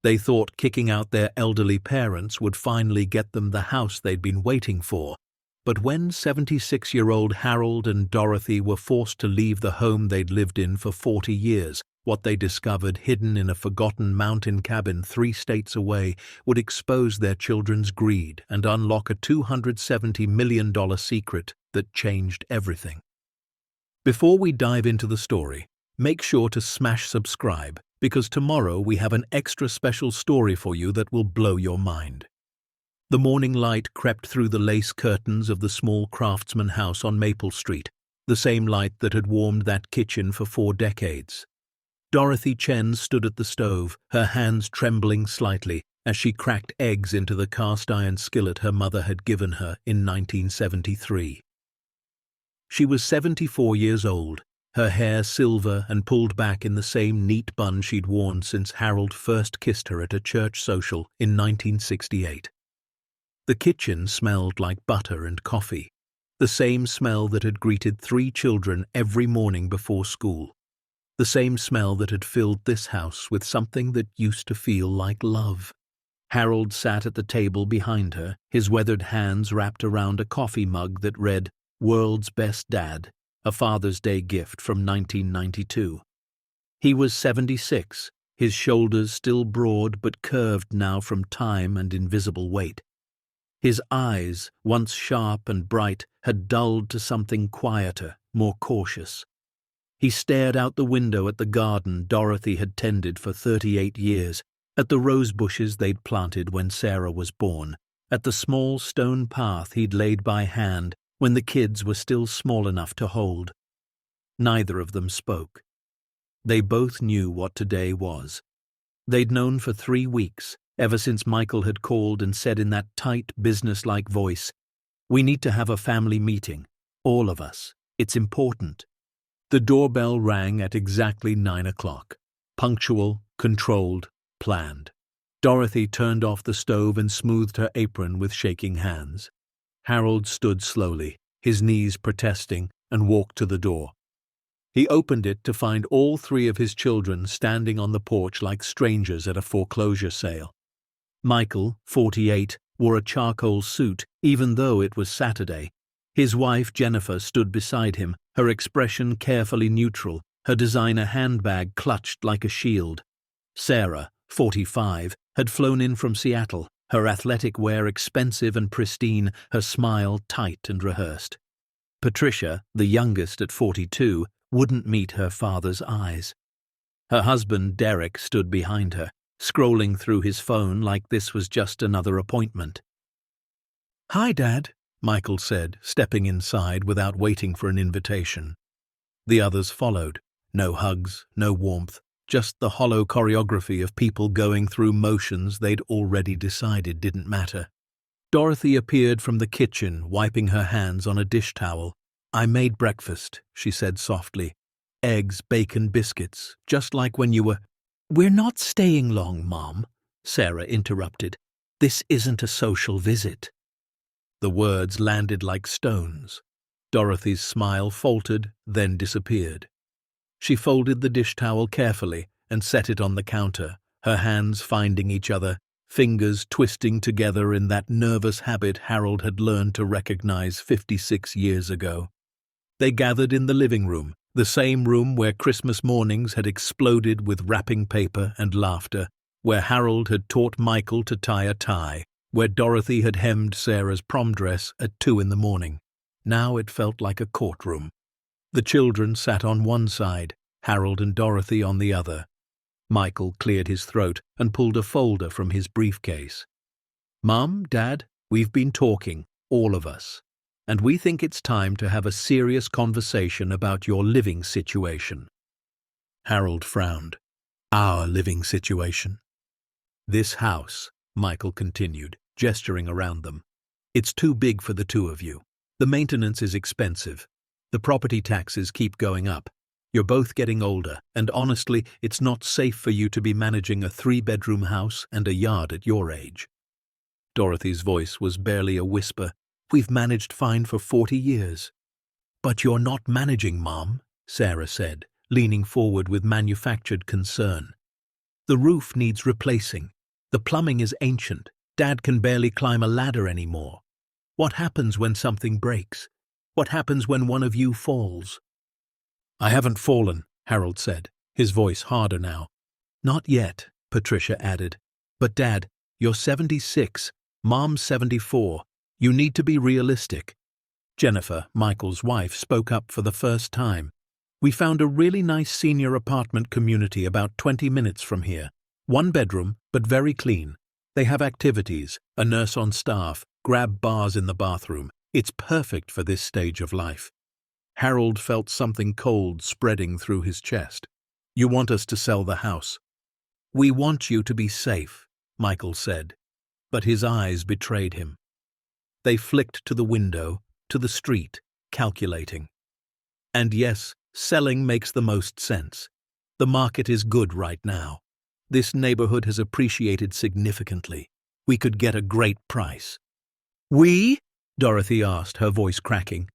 They thought kicking out their elderly parents would finally get them the house they'd been waiting for. But when 76-year-old Harold and Dorothy were forced to leave the home they'd lived in for 40 years, what they discovered hidden in a forgotten mountain cabin 3 states away would expose their children's greed and unlock a $270 million secret that changed everything. Before we dive into the story, make sure to smash subscribe, because tomorrow we have an extra special story for you that will blow your mind. The morning light crept through the lace curtains of the small craftsman house on Maple Street, the same light that had warmed that kitchen for 4 decades. Dorothy Chen stood at the stove, her hands trembling slightly as she cracked eggs into the cast-iron skillet her mother had given her in 1973. She was 74 years old, her hair silver and pulled back in the same neat bun she'd worn since Harold first kissed her at a church social in 1968. The kitchen smelled like butter and coffee, the same smell that had greeted 3 children every morning before school, the same smell that had filled this house with something that used to feel like love. Harold sat at the table behind her, his weathered hands wrapped around a coffee mug that read, "World's Best Dad, a Father's Day gift from 1992. He was 76, his shoulders still broad but curved now from time and invisible weight. His eyes, once sharp and bright, had dulled to something quieter, more cautious. He stared out the window at the garden Dorothy had tended for 38 years, at the rose bushes they'd planted when Sarah was born, at the small stone path he'd laid by hand when the kids were still small enough to hold. Neither of them spoke. They both knew what today was. They'd known for 3 weeks, ever since Michael had called and said in that tight, businesslike voice, "We need to have a family meeting, all of us. It's important." The doorbell rang at exactly 9 o'clock. Punctual, controlled, planned. Dorothy turned off the stove and smoothed her apron with shaking hands. Harold stood slowly, his knees protesting, and walked to the door. He opened it to find all 3 of his children standing on the porch like strangers at a foreclosure sale. Michael, 48, wore a charcoal suit, even though it was Saturday. His wife, Jennifer, stood beside him, her expression carefully neutral, her designer handbag clutched like a shield. Sarah, 45, had flown in from Seattle, her athletic wear expensive and pristine, her smile tight and rehearsed. Patricia, the youngest at 42, wouldn't meet her father's eyes. Her husband, Derek, stood behind her, scrolling through his phone like this was just another appointment. "Hi, Dad," Michael said, stepping inside without waiting for an invitation. The others followed. No hugs, no warmth, just the hollow choreography of people going through motions they'd already decided didn't matter. Dorothy appeared from the kitchen, wiping her hands on a dish towel. "I made breakfast," she said softly. "Eggs, bacon, biscuits, just like when you were—" "We're not staying long, Mom," Sarah interrupted. "This isn't a social visit." The words landed like stones. Dorothy's smile faltered, then disappeared. She folded the dish towel carefully and set it on the counter, her hands finding each other, fingers twisting together in that nervous habit Harold had learned to recognize 56 years ago. They gathered in the living room, the same room where Christmas mornings had exploded with wrapping paper and laughter, where Harold had taught Michael to tie a tie, where Dorothy had hemmed Sarah's prom dress at 2 in the morning. Now it felt like a courtroom. The children sat on one side, Harold and Dorothy on the other. Michael cleared his throat and pulled a folder from his briefcase. "Mom, Dad, we've been talking, all of us, and we think it's time to have a serious conversation about your living situation." Harold frowned. "Our living situation?" "This house," Michael continued, gesturing around them. "It's too big for the 2 of you. The maintenance is expensive. The property taxes keep going up. You're both getting older, and honestly, it's not safe for you to be managing a 3-bedroom house and a yard at your age." Dorothy's voice was barely a whisper. "We've managed fine for 40 years. "But you're not managing, Mom," Sarah said, leaning forward with manufactured concern. The roof needs replacing. The plumbing is ancient. Dad can barely climb a ladder anymore. What happens when something breaks? What happens when one of you falls?" "I haven't fallen," Harold said, his voice harder now. "Not yet," Patricia added. "But Dad, you're 76, Mom's 74. You need to be realistic." Jennifer, Michael's wife, spoke up for the first time. "We found a really nice senior apartment community about 20 minutes from here. One bedroom, but very clean. They have activities, a nurse on staff, grab bars in the bathroom. It's perfect for this stage of life." Harold felt something cold spreading through his chest. "You want us to sell the house?" "We want you to be safe," Michael said, but his eyes betrayed him. They flicked to the window, to the street, calculating. "And yes, selling makes the most sense. The market is good right now. This neighborhood has appreciated significantly. We could get a great price." "We?" Dorothy asked, her voice cracking.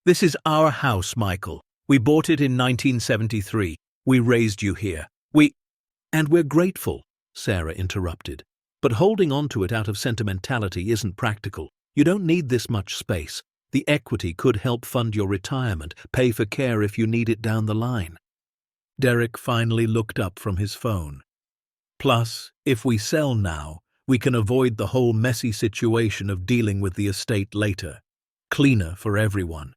"This is our house, Michael. We bought it in 1973. We raised you here. And we're grateful," Sarah interrupted. "But holding on to it out of sentimentality isn't practical. You don't need this much space. The equity could help fund your retirement, pay for care if you need it down the line." Derek finally looked up from his phone. "Plus, if we sell now, we can avoid the whole messy situation of dealing with the estate later. Cleaner for everyone."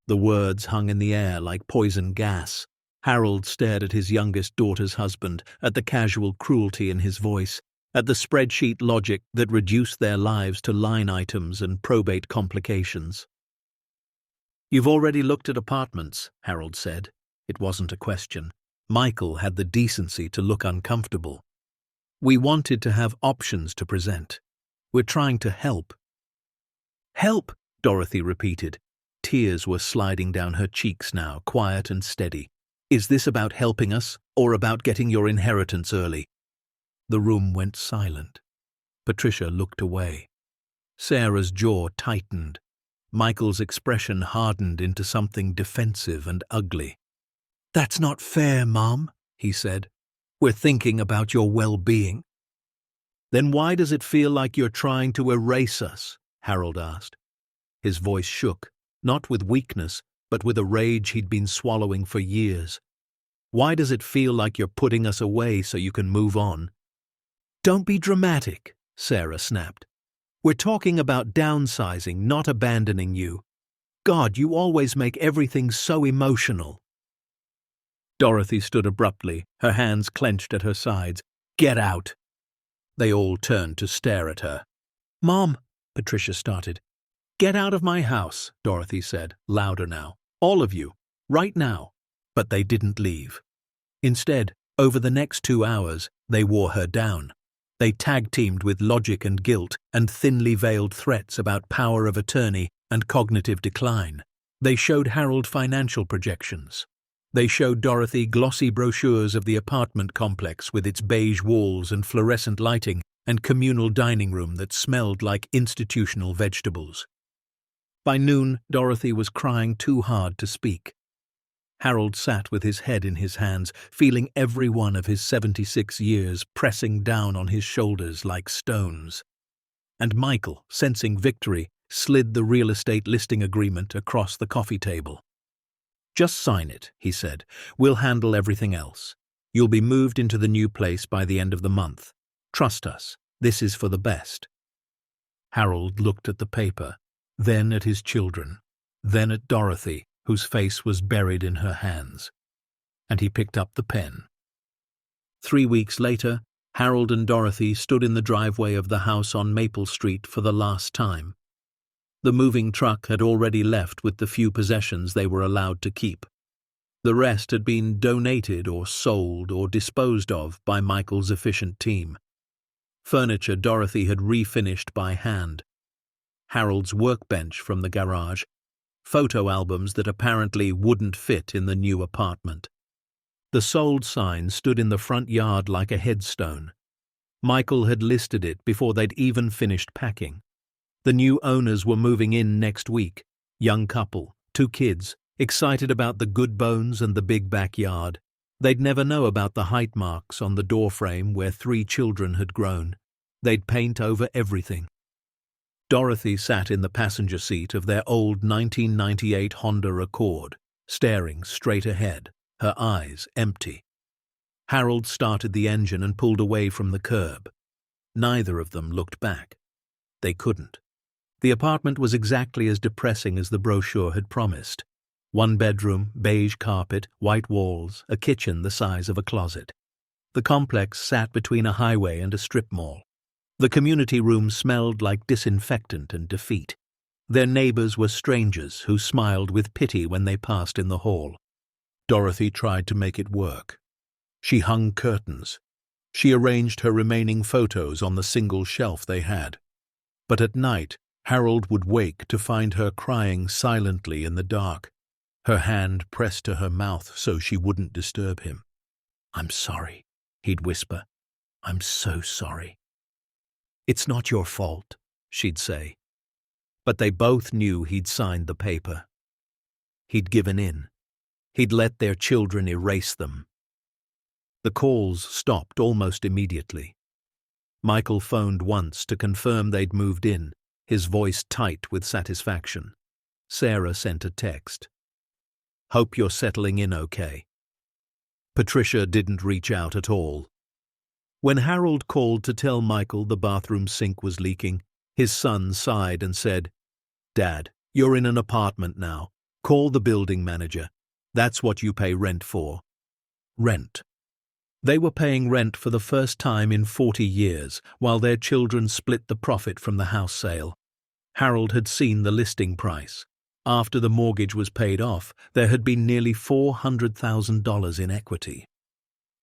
The words hung in the air like poison gas. Harold stared at his youngest daughter's husband, at the casual cruelty in his voice, at the spreadsheet logic that reduced their lives to line items and probate complications. "You've already looked at apartments," Harold said. It wasn't a question. Michael had the decency to look uncomfortable. "We wanted to have options to present. We're trying to help." "Help," Dorothy repeated. Tears were sliding down her cheeks now, quiet and steady. "Is this about helping us, or about getting your inheritance early?" The room went silent. Patricia looked away. Sarah's jaw tightened. Michael's expression hardened into something defensive and ugly. "That's not fair, Mom," he said. "We're thinking about your well-being." "Then why does it feel like you're trying to erase us?" Harold asked. His voice shook, not with weakness, but with a rage he'd been swallowing for years. "Why does it feel like you're putting us away so you can move on?" "Don't be dramatic," Sarah snapped. "We're talking about downsizing, not abandoning you. God, you always make everything so emotional." Dorothy stood abruptly, her hands clenched at her sides. "Get out!" They all turned to stare at her. "Mom," Patricia started. "Get out of my house," Dorothy said, louder now. "All of you. Right now." But they didn't leave. Instead, over the next 2 hours, they wore her down. They tag-teamed with logic and guilt and thinly veiled threats about power of attorney and cognitive decline. They showed Harold financial projections. They showed Dorothy glossy brochures of the apartment complex with its beige walls and fluorescent lighting and communal dining room that smelled like institutional vegetables. By noon, Dorothy was crying too hard to speak. Harold sat with his head in his hands, feeling every one of his 76 years pressing down on his shoulders like stones. And Michael, sensing victory, slid the real estate listing agreement across the coffee table. "Just sign it," he said. "We'll handle everything else. You'll be moved into the new place by the end of the month. Trust us, this is for the best." Harold looked at the paper, then at his children, then at Dorothy, whose face was buried in her hands. And he picked up the pen. 3 weeks later, Harold and Dorothy stood in the driveway of the house on Maple Street for the last time. The moving truck had already left with the few possessions they were allowed to keep. The rest had been donated or sold or disposed of by Michael's efficient team. Furniture Dorothy had refinished by hand. Harold's workbench from the garage. Photo albums that apparently wouldn't fit in the new apartment. The sold sign stood in the front yard like a headstone. Michael had listed it before they'd even finished packing. The new owners were moving in next week. Young couple, 2 kids, excited about the good bones and the big backyard. They'd never know about the height marks on the doorframe where 3 children had grown. They'd paint over everything. Dorothy sat in the passenger seat of their old 1998 Honda Accord, staring straight ahead, her eyes empty. Harold started the engine and pulled away from the curb. Neither of them looked back. They couldn't. The apartment was exactly as depressing as the brochure had promised. 1 bedroom, beige carpet, white walls, a kitchen the size of a closet. The complex sat between a highway and a strip mall. The community room smelled like disinfectant and defeat. Their neighbors were strangers who smiled with pity when they passed in the hall. Dorothy tried to make it work. She hung curtains. She arranged her remaining photos on the single shelf they had. But at night, Harold would wake to find her crying silently in the dark, her hand pressed to her mouth so she wouldn't disturb him. "I'm sorry," he'd whisper. "I'm so sorry." "It's not your fault," she'd say. But they both knew he'd signed the paper. He'd given in. He'd let their children erase them. The calls stopped almost immediately. Michael phoned once to confirm they'd moved in, his voice tight with satisfaction. Sarah sent a text. "Hope you're settling in okay." Patricia didn't reach out at all. When Harold called to tell Michael the bathroom sink was leaking, his son sighed and said, "Dad, you're in an apartment now. Call the building manager. That's what you pay rent for." Rent. They were paying rent for the first time in 40 years, while their children split the profit from the house sale. Harold had seen the listing price. After the mortgage was paid off, there had been nearly $400,000 in equity.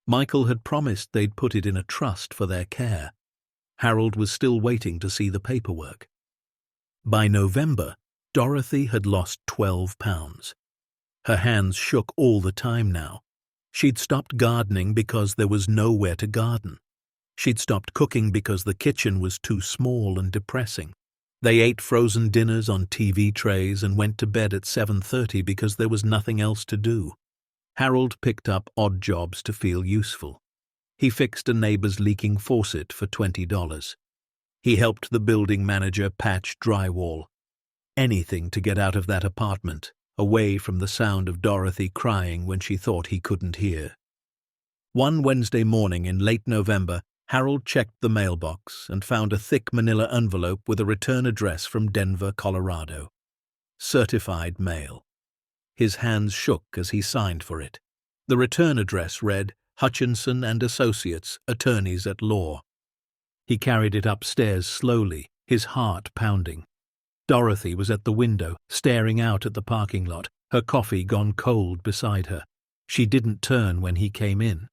Michael had promised they'd put it in a trust for their care. Harold was still waiting to see the paperwork. By November, Dorothy had lost 12 pounds. Her hands shook all the time now. She'd stopped gardening because there was nowhere to garden. She'd stopped cooking because the kitchen was too small and depressing. They ate frozen dinners on TV trays and went to bed at 7:30 because there was nothing else to do. Harold picked up odd jobs to feel useful. He fixed a neighbor's leaking faucet for $20. He helped the building manager patch drywall. Anything to get out of that apartment, away from the sound of Dorothy crying when she thought he couldn't hear. One Wednesday morning in late November, Harold checked the mailbox and found a thick manila envelope with a return address from Denver, Colorado. Certified mail. His hands shook as he signed for it. The return address read, Hutchinson and Associates, Attorneys at Law. He carried it upstairs slowly, his heart pounding. Dorothy was at the window, staring out at the parking lot, her coffee gone cold beside her. She didn't turn when he came in.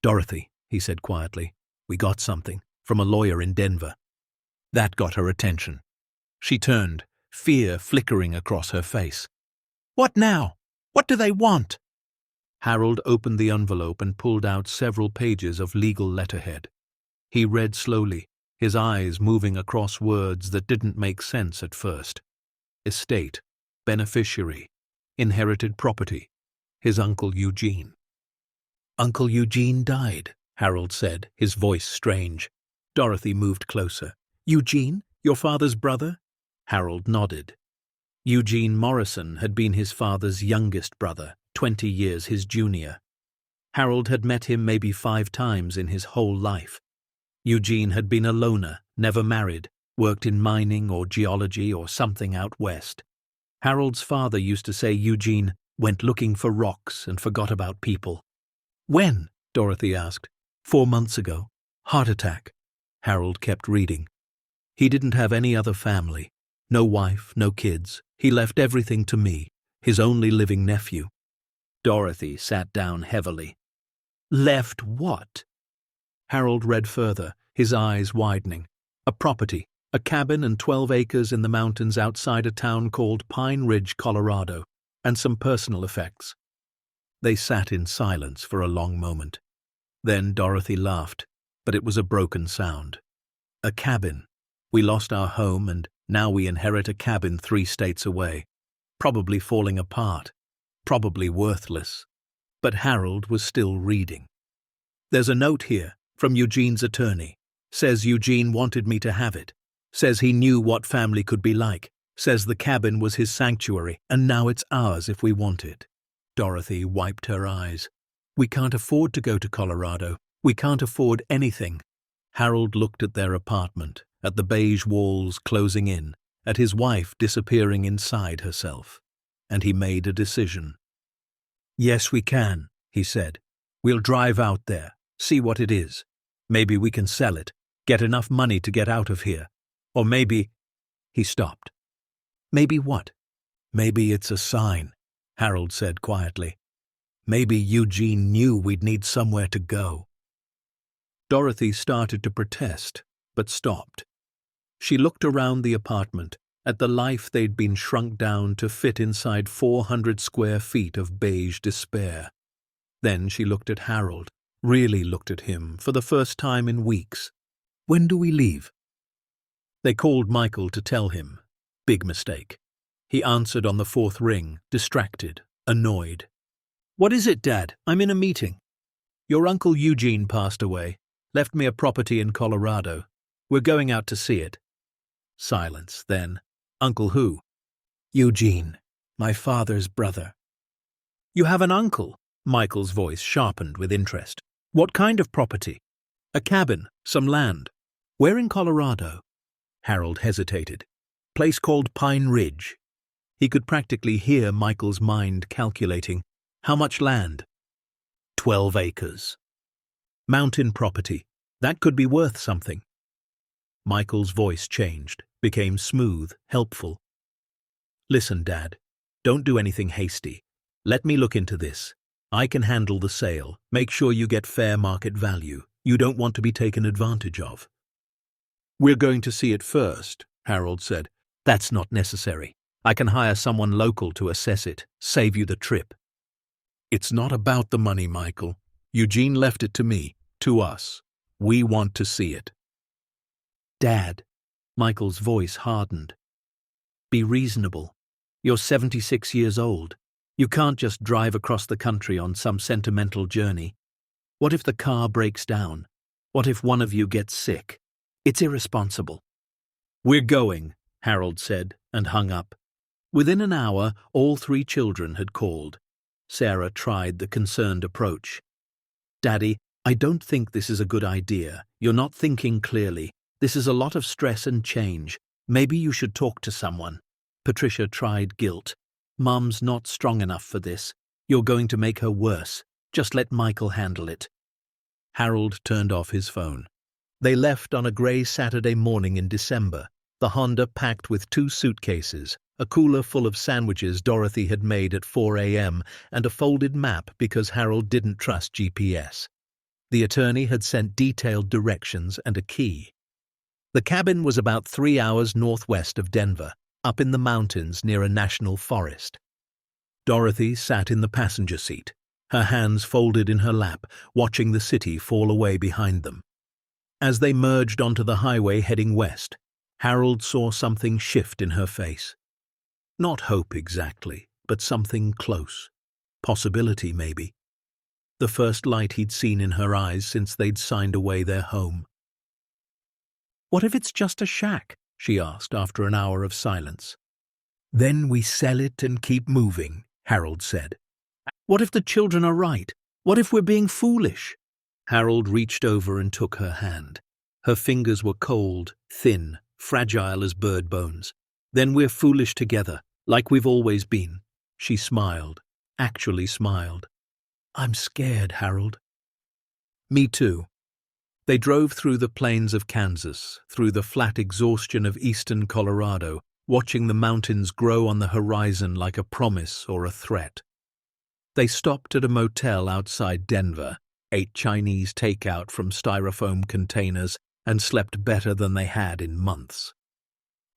"Dorothy," he said quietly, "we got something, from a lawyer in Denver." That got her attention. She turned, fear flickering across her face. "What now? What do they want?" Harold opened the envelope and pulled out several pages of legal letterhead. He read slowly, his eyes moving across words that didn't make sense at first. Estate, beneficiary, inherited property, his Uncle Eugene. "Uncle Eugene died," Harold said, his voice strange. Dorothy moved closer. "Eugene? Your father's brother?" Harold nodded. Eugene Morrison had been his father's youngest brother, 20 years his junior. Harold had met him maybe 5 times in his whole life. Eugene had been a loner, never married, worked in mining or geology or something out west. Harold's father used to say Eugene went looking for rocks and forgot about people. "When?" Dorothy asked. 4 months ago. Heart attack." Harold kept reading. "He didn't have any other family. No wife, no kids. He left everything to me, his only living nephew." Dorothy sat down heavily. "Left what?" Harold read further, his eyes widening. A property, a cabin and 12 acres in the mountains outside a town called Pine Ridge, Colorado, and some personal effects. They sat in silence for a long moment. Then Dorothy laughed, but it was a broken sound. "A cabin. We lost our home and now we inherit a cabin 3 states away. Probably falling apart. Probably worthless. But Harold was still reading. "There's a note here from Eugene's attorney. Says Eugene wanted me to have it. Says he knew what family could be like. Says the cabin was his sanctuary, and now it's ours if we want it." Dorothy wiped her eyes. "We can't afford to go to Colorado. We can't afford anything." Harold looked at their apartment, at the beige walls closing in, at his wife disappearing inside herself, and he made a decision. "Yes, we can," he said. "We'll drive out there, see what it is. Maybe we can sell it, get enough money to get out of here. Or maybe—" He stopped. "Maybe what?" "Maybe it's a sign," Harold said quietly. "Maybe Eugene knew we'd need somewhere to go." Dorothy started to protest, but stopped. She looked around the apartment, at the life they'd been shrunk down to fit inside 400 square feet of beige despair. Then she looked at Harold, really looked at him for the first time in weeks. "When do we leave?" They called Michael to tell him. Big mistake. He answered on the fourth ring, distracted, annoyed. "What is it, Dad? I'm in a meeting." "Your Uncle Eugene passed away. Left me a property in Colorado. We're going out to see it." Silence, then. "Uncle who?" "Eugene, my father's brother." "You have an uncle?" Michael's voice sharpened with interest. "What kind of property?" "A cabin, some land." "Where in Colorado?" Harold hesitated. "Place called Pine Ridge." He could practically hear Michael's mind calculating. "How much land?" 12 acres. "Mountain property. That could be worth something." Michael's voice changed, became smooth, helpful. "Listen, Dad. Don't do anything hasty. Let me look into this. I can handle the sale. Make sure you get fair market value. You don't want to be taken advantage of." "We're going to see it first," Harold said. "That's not necessary. I can hire someone local to assess it, save you the trip." "It's not about the money, Michael. Eugene left it to me, to us. We want to see it." "Dad," Michael's voice hardened. "Be reasonable. You're 76 years old. You can't just drive across the country on some sentimental journey. What if the car breaks down? What if one of you gets sick? It's irresponsible." "We're going," Harold said, and hung up. Within an hour, all 3 children had called. Sarah tried the concerned approach. "Daddy, I don't think this is a good idea. You're not thinking clearly. This is a lot of stress and change. Maybe you should talk to someone." Patricia tried guilt. "Mom's not strong enough for this. You're going to make her worse. Just let Michael handle it." Harold turned off his phone. They left on a grey Saturday morning in December, the Honda packed with 2 suitcases, a cooler full of sandwiches Dorothy had made at 4 a.m., and a folded map because Harold didn't trust GPS. The attorney had sent detailed directions and a key. The cabin was about 3 hours northwest of Denver, up in the mountains near a national forest. Dorothy sat in the passenger seat, her hands folded in her lap, watching the city fall away behind them. As they merged onto the highway heading west, Harold saw something shift in her face. Not hope exactly, but something close. Possibility, maybe. The first light he'd seen in her eyes since they'd signed away their home. "What if it's just a shack?" she asked after an hour of silence. "Then we sell it and keep moving," Harold said. "What if the children are right? What if we're being foolish?" Harold reached over and took her hand. Her fingers were cold, thin, fragile as bird bones. "Then we're foolish together, like we've always been." She smiled, actually smiled. "I'm scared, Harold." "Me too." They drove through the plains of Kansas, through the flat exhaustion of eastern Colorado, watching the mountains grow on the horizon like a promise or a threat. They stopped at a motel outside Denver, ate Chinese takeout from styrofoam containers, and slept better than they had in months.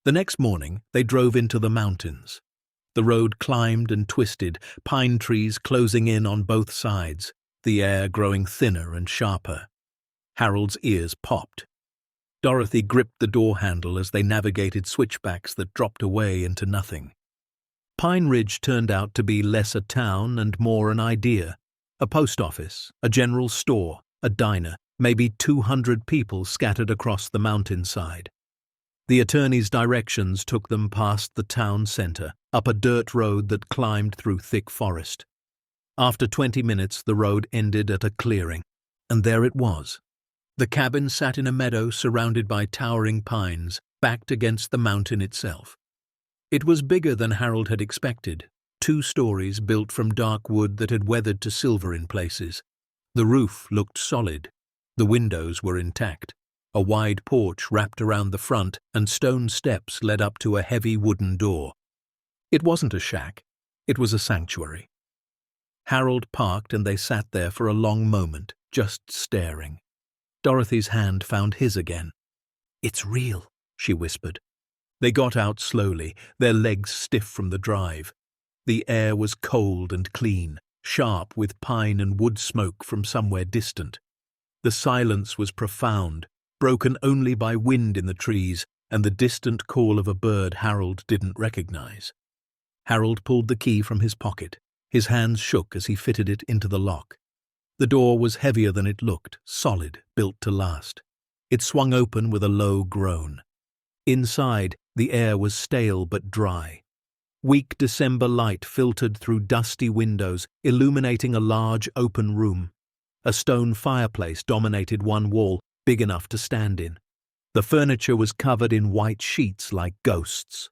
The next morning, they drove into the mountains. The road climbed and twisted, pine trees closing in on both sides, the air growing thinner and sharper. Harold's ears popped. Dorothy gripped the door handle as they navigated switchbacks that dropped away into nothing. Pine Ridge turned out to be less a town and more an idea, A post office, a general store, a diner, maybe 200 people scattered across the mountainside. The attorney's directions took them past the town centre, up a dirt road that climbed through thick forest. After 20 minutes, the road ended at a clearing, and there it was. The cabin sat in a meadow surrounded by towering pines, backed against the mountain itself. It was bigger than Harold had expected, 2 stories built from dark wood that had weathered to silver in places. The roof looked solid. The windows were intact. A wide porch wrapped around the front, and stone steps led up to a heavy wooden door. It wasn't a shack. It was a sanctuary. Harold parked and they sat there for a long moment, just staring. Dorothy's hand found his again. "It's real," she whispered. They got out slowly, their legs stiff from the drive. The air was cold and clean, sharp with pine and wood smoke from somewhere distant. The silence was profound, broken only by wind in the trees and the distant call of a bird Harold didn't recognize. Harold pulled the key from his pocket. His hands shook as he fitted it into the lock. The door was heavier than it looked, solid, built to last. It swung open with a low groan. Inside, the air was stale but dry. Weak December light filtered through dusty windows, illuminating a large open room. A stone fireplace dominated one wall, big enough to stand in. The furniture was covered in white sheets like ghosts.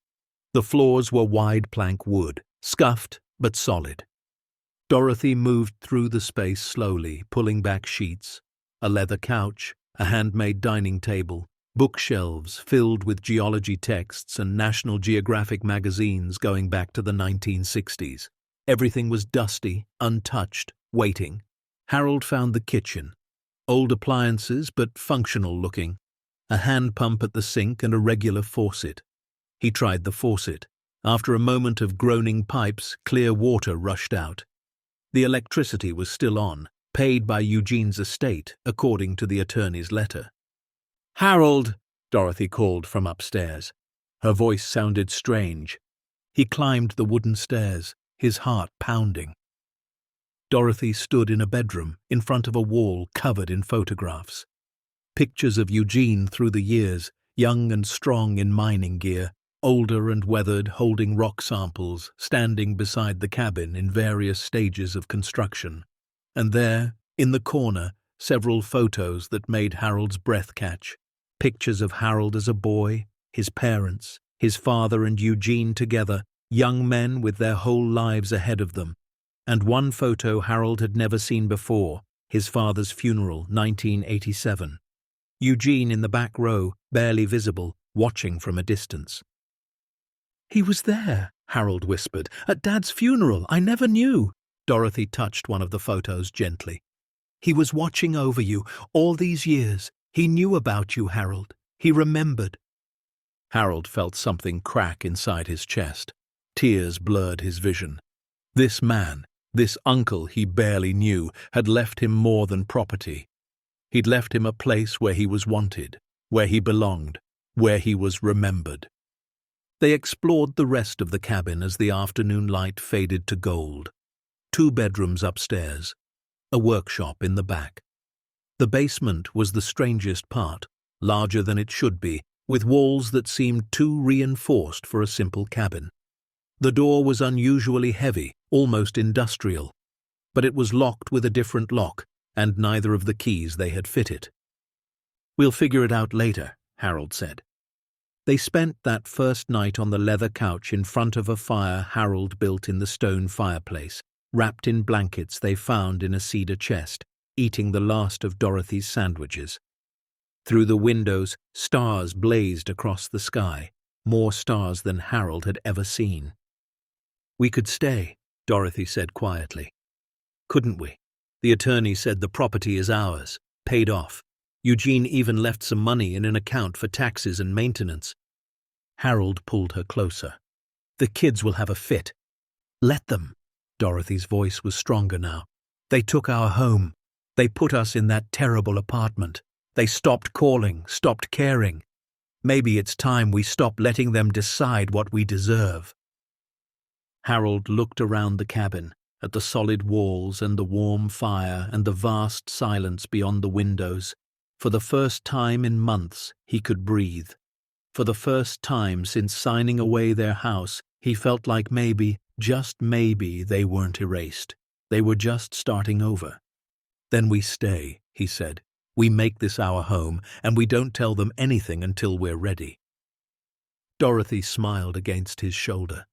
The floors were wide plank wood, scuffed but solid. Dorothy moved through the space slowly, pulling back sheets. A leather couch, a handmade dining table, bookshelves filled with geology texts and National Geographic magazines going back to the 1960s. Everything was dusty, untouched, waiting. Harold found the kitchen. Old appliances, but functional looking. A hand pump at the sink and a regular faucet. He tried the faucet. After a moment of groaning pipes, clear water rushed out. The electricity was still on, paid by Eugene's estate, according to the attorney's letter. "Harold!" Dorothy called from upstairs. Her voice sounded strange. He climbed the wooden stairs, his heart pounding. Dorothy stood in a bedroom, in front of a wall covered in photographs. Pictures of Eugene through the years, young and strong in mining gear, older and weathered, holding rock samples, standing beside the cabin in various stages of construction. And there, in the corner, several photos that made Harold's breath catch. Pictures of Harold as a boy, his parents, his father and Eugene together, young men with their whole lives ahead of them. And one photo Harold had never seen before, his father's funeral, 1987. Eugene in the back row, barely visible, watching from a distance. "He was there," Harold whispered, "at Dad's funeral. I never knew." Dorothy touched one of the photos gently. "He was watching over you all these years. He knew about you, Harold. He remembered." Harold felt something crack inside his chest. Tears blurred his vision. This man, this uncle he barely knew, had left him more than property. He'd left him a place where he was wanted, where he belonged, where he was remembered. They explored the rest of the cabin as the afternoon light faded to gold. 2 bedrooms upstairs, a workshop in the back. The basement was the strangest part, larger than it should be, with walls that seemed too reinforced for a simple cabin. The door was unusually heavy, almost industrial, but it was locked with a different lock, and neither of the keys they had fitted. "We'll figure it out later," Harold said. They spent that first night on the leather couch in front of a fire Harold built in the stone fireplace, wrapped in blankets they found in a cedar chest, eating the last of Dorothy's sandwiches. Through the windows, stars blazed across the sky, more stars than Harold had ever seen. "We could stay," Dorothy said quietly. "Couldn't we? The attorney said the property is ours, paid off. Eugene even left some money in an account for taxes and maintenance." Harold pulled her closer. "The kids will have a fit." "Let them." Dorothy's voice was stronger now. "They took our home. They put us in that terrible apartment. They stopped calling, stopped caring. Maybe it's time we stop letting them decide what we deserve." Harold looked around the cabin, at the solid walls and the warm fire and the vast silence beyond the windows. For the first time in months, he could breathe. For the first time since signing away their house, he felt like maybe, just maybe, they weren't erased. They were just starting over. "Then we stay," he said. "We make this our home, and we don't tell them anything until we're ready." Dorothy smiled against his shoulder.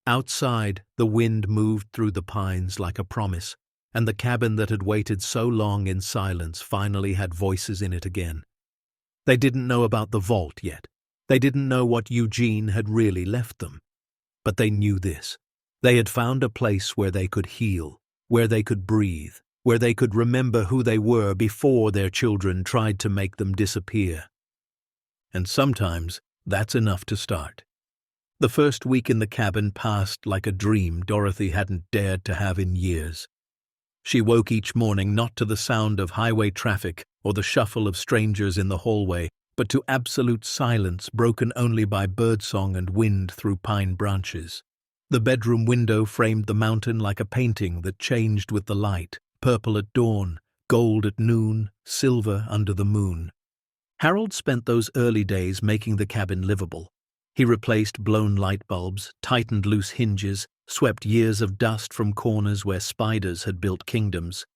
Outside, the wind moved through the pines like a promise, and the cabin that had waited so long in silence finally had voices in it again. They didn't know about the vault yet. They didn't know what Eugene had really left them. But they knew this. They had found a place where they could heal, where they could breathe, where they could remember who they were before their children tried to make them disappear. And sometimes that's enough to start. The first week in the cabin passed like a dream Dorothy hadn't dared to have in years. She woke each morning not to the sound of highway traffic or the shuffle of strangers in the hallway, but to absolute silence broken only by birdsong and wind through pine branches. The bedroom window framed the mountain like a painting that changed with the light, purple at dawn, gold at noon, silver under the moon. Harold spent those early days making the cabin livable. He replaced blown light bulbs, tightened loose hinges, swept years of dust from corners where spiders had built kingdoms.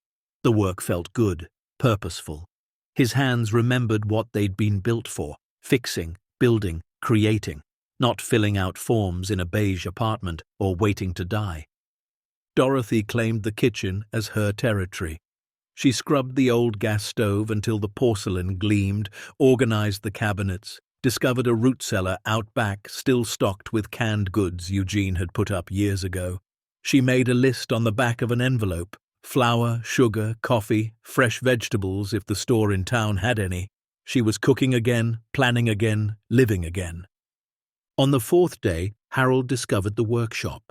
The work felt good, purposeful. His hands remembered what they'd been built for: fixing, building, creating, not filling out forms in a beige apartment or waiting to die. Dorothy claimed the kitchen as her territory. She scrubbed the old gas stove until the porcelain gleamed, organized the cabinets, discovered a root cellar out back still stocked with canned goods Eugene had put up years ago. She made a list on the back of an envelope: flour, sugar, coffee, fresh vegetables if the store in town had any. She was cooking again, planning again, living again. On the fourth day, Harold discovered the workshop.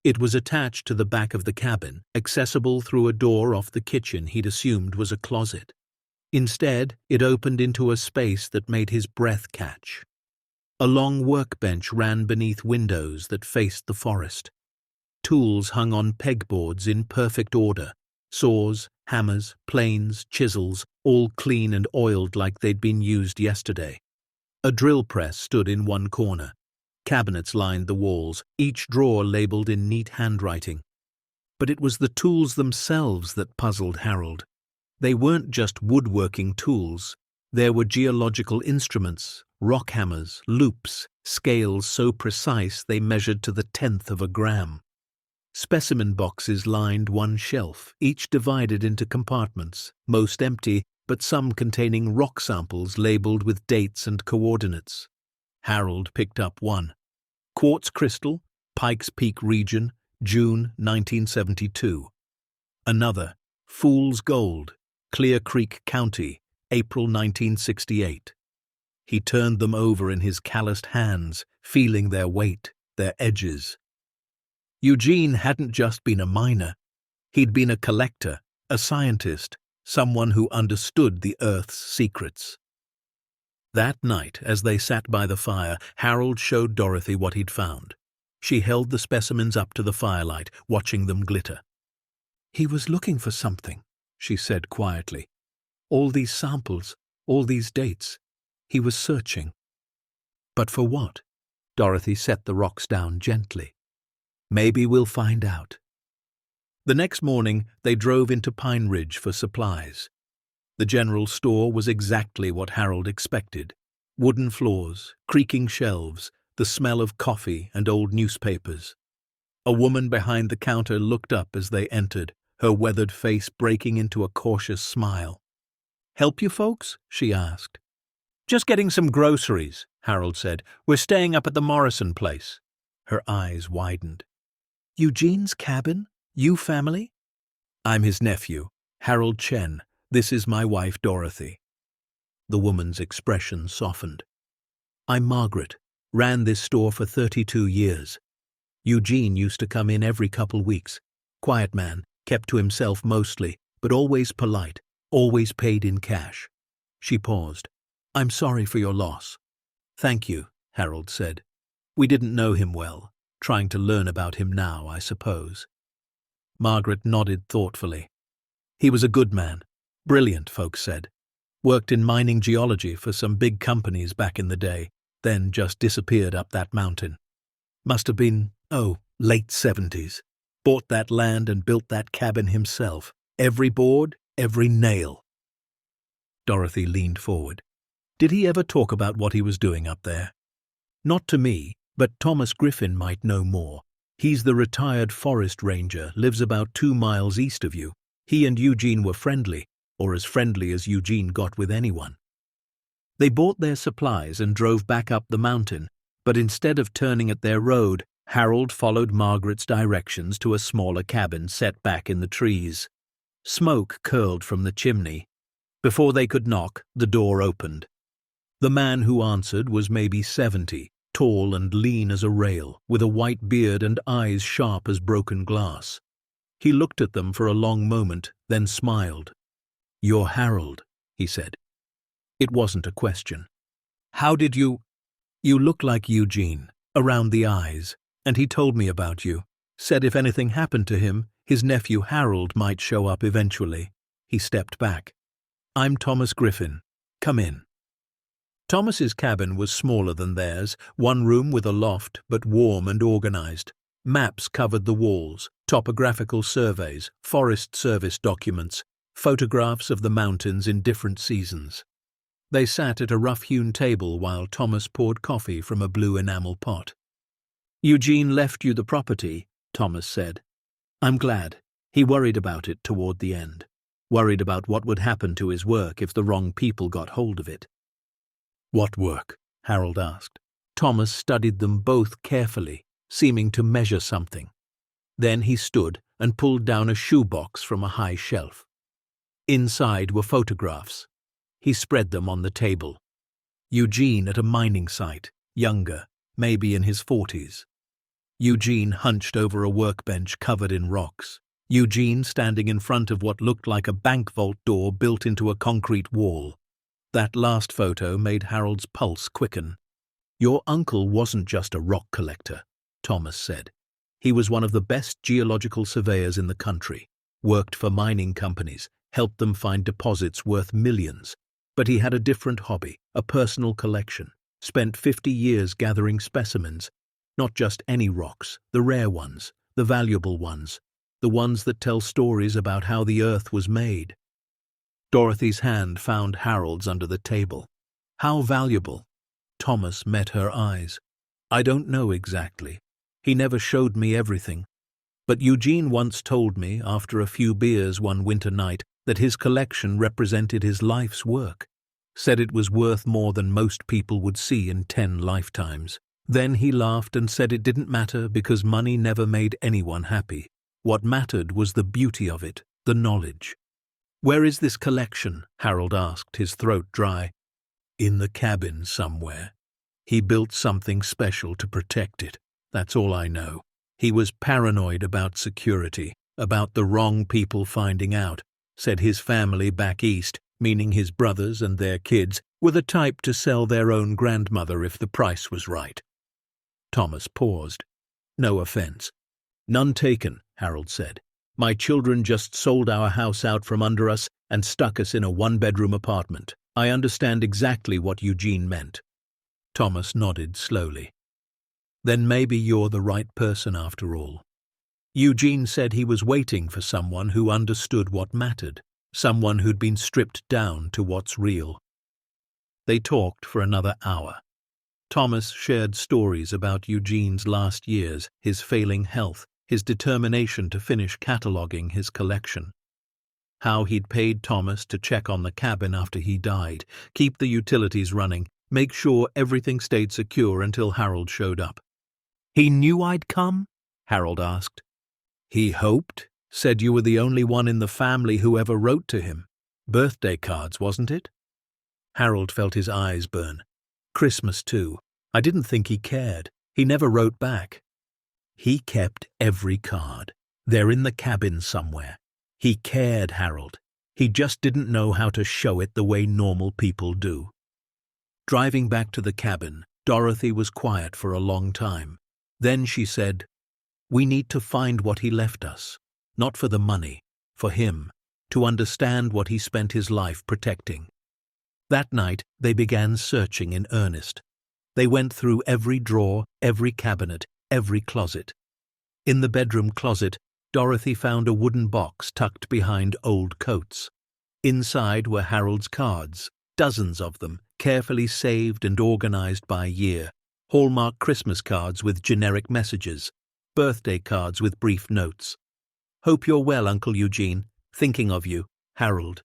It was attached to the back of the cabin, accessible through a door off the kitchen he'd assumed was a closet. Instead, it opened into a space that made his breath catch. A long workbench ran beneath windows that faced the forest. Tools hung on pegboards in perfect order: saws, hammers, planes, chisels, all clean and oiled like they'd been used yesterday. A drill press stood in one corner. Cabinets lined the walls, each drawer labeled in neat handwriting. But it was the tools themselves that puzzled Harold. They weren't just woodworking tools. There were geological instruments, rock hammers, loops, scales so precise they measured to the 1/10 of a gram. Specimen boxes lined one shelf, each divided into compartments, most empty, but some containing rock samples labeled with dates and coordinates. Harold picked up one. Quartz crystal, Pikes Peak region, June 1972. Another, Fool's Gold, Clear Creek County, April 1968. He turned them over in his calloused hands, feeling their weight, their edges. Eugene hadn't just been a miner. He'd been a collector, a scientist, someone who understood the Earth's secrets. That night, as they sat by the fire, Harold showed Dorothy what he'd found. She held the specimens up to the firelight, watching them glitter. "He was looking for something," she said quietly. "All these samples, all these dates. He was searching." "But for what?" Dorothy set the rocks down gently. "Maybe we'll find out." The next morning, they drove into Pine Ridge for supplies. The general store was exactly what Harold expected: wooden floors, creaking shelves, the smell of coffee and old newspapers. A woman behind the counter looked up as they entered, her weathered face breaking into a cautious smile. "Help you folks?" she asked. "Just getting some groceries," Harold said. "We're staying up at the Morrison place." Her eyes widened. "Eugene's cabin? You family?" "I'm his nephew, Harold Chen. This is my wife, Dorothy." The woman's expression softened. "I'm Margaret. Ran this store for 32 years. Eugene used to come in every couple weeks. Quiet man, kept to himself mostly, but always polite, always paid in cash." She paused. "I'm sorry for your loss." "Thank you," Harold said. "We didn't know him well. Trying to learn about him now, I suppose." Margaret nodded thoughtfully. He was a good man. Brilliant, folks said. Worked in mining geology for some big companies back in the day, then just disappeared up that mountain. Must have been, late 70s. Bought that land and built that cabin himself. Every board, every nail. Dorothy leaned forward. Did he ever talk about what he was doing up there? Not to me, but Thomas Griffin might know more. He's the retired forest ranger, lives about 2 miles east of you. He and Eugene were friendly, or as friendly as Eugene got with anyone. They bought their supplies and drove back up the mountain, but instead of turning at their road, Harold followed Margaret's directions to a smaller cabin set back in the trees. Smoke curled from the chimney. Before they could knock, the door opened. The man who answered was maybe 70, tall and lean as a rail, with a white beard and eyes sharp as broken glass. He looked at them for a long moment, then smiled. "You're Harold," he said. It wasn't a question. "How did you—" "You look like Eugene, around the eyes, and he told me about you. Said if anything happened to him, his nephew Harold might show up eventually." He stepped back. "I'm Thomas Griffin. Come in." Thomas's cabin was smaller than theirs, one room with a loft, but warm and organized. Maps covered the walls, topographical surveys, Forest Service documents, photographs of the mountains in different seasons. They sat at a rough-hewn table while Thomas poured coffee from a blue enamel pot. "Eugene left you the property," Thomas said. "I'm glad. He worried about it toward the end. Worried about what would happen to his work if the wrong people got hold of it." "What work?" Harold asked. Thomas studied them both carefully, seeming to measure something. Then he stood and pulled down a shoebox from a high shelf. Inside were photographs. He spread them on the table. Eugene at a mining site, younger, maybe in his 40s. Eugene hunched over a workbench covered in rocks. Eugene standing in front of what looked like a bank vault door built into a concrete wall. That last photo made Harold's pulse quicken. "Your uncle wasn't just a rock collector," Thomas said. "He was one of the best geological surveyors in the country, worked for mining companies, helped them find deposits worth millions. But he had a different hobby, a personal collection, spent 50 years gathering specimens, not just any rocks, the rare ones, the valuable ones, the ones that tell stories about how the earth was made." Dorothy's hand found Harold's under the table. "How valuable?" Thomas met her eyes. "I don't know exactly. He never showed me everything. But Eugene once told me, after a few beers one winter night, that his collection represented his life's work. Said it was worth more than most people would see in 10 lifetimes. Then he laughed and said it didn't matter because money never made anyone happy. What mattered was the beauty of it, the knowledge." "Where is this collection?" Harold asked, his throat dry. "In the cabin somewhere. He built something special to protect it. That's all I know. He was paranoid about security, about the wrong people finding out. Said his family back east, meaning his brothers and their kids, were the type to sell their own grandmother if the price was right." Thomas paused. "No offense." "None taken," Harold said. "My children just sold our house out from under us and stuck us in a 1-bedroom apartment. I understand exactly what Eugene meant." Thomas nodded slowly. "Then maybe you're the right person after all. Eugene said he was waiting for someone who understood what mattered, someone who'd been stripped down to what's real." They talked for another hour. Thomas shared stories about Eugene's last years, his failing health, his determination to finish cataloging his collection. How he'd paid Thomas to check on the cabin after he died, keep the utilities running, make sure everything stayed secure until Harold showed up. "He knew I'd come?" Harold asked. "He hoped. Said you were the only one in the family who ever wrote to him. Birthday cards, wasn't it?" Harold felt his eyes burn. "Christmas, too. I didn't think he cared. He never wrote back." "He kept every card. They're in the cabin somewhere. He cared, Harold. He just didn't know how to show it the way normal people do." Driving back to the cabin, Dorothy was quiet for a long time. Then she said, "We need to find what he left us. not for the money, for him, to understand what he spent his life protecting. That night they began searching in earnest. They went through every drawer, every cabinet, every closet. In the bedroom closet, Dorothy found a wooden box tucked behind old coats. Inside were Harold's cards, dozens of them, carefully saved and organized by year. Hallmark Christmas cards with generic messages, birthday cards with brief notes. "Hope you're well, Uncle Eugene. Thinking of you, Harold."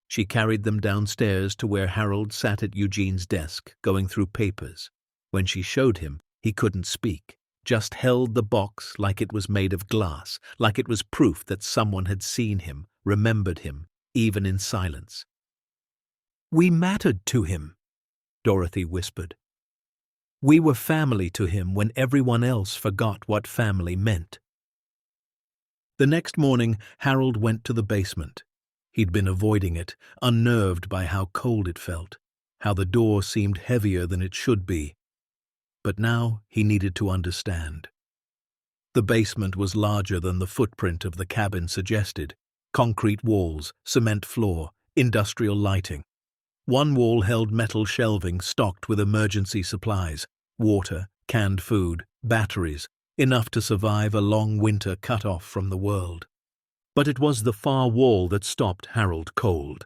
She carried them downstairs to where Harold sat at Eugene's desk, going through papers. When she showed him, he couldn't speak, just held the box like it was made of glass, like it was proof that someone had seen him, remembered him, even in silence. "We mattered to him," Dorothy whispered. "We were family to him when everyone else forgot what family meant." The next morning, Harold went to the basement. He'd been avoiding it, unnerved by how cold it felt, how the door seemed heavier than it should be. But now he needed to understand. The basement was larger than the footprint of the cabin suggested. Concrete walls, cement floor, industrial lighting. One wall held metal shelving stocked with emergency supplies, water, canned food, batteries, enough to survive a long winter cut off from the world. But it was the far wall that stopped Harold cold.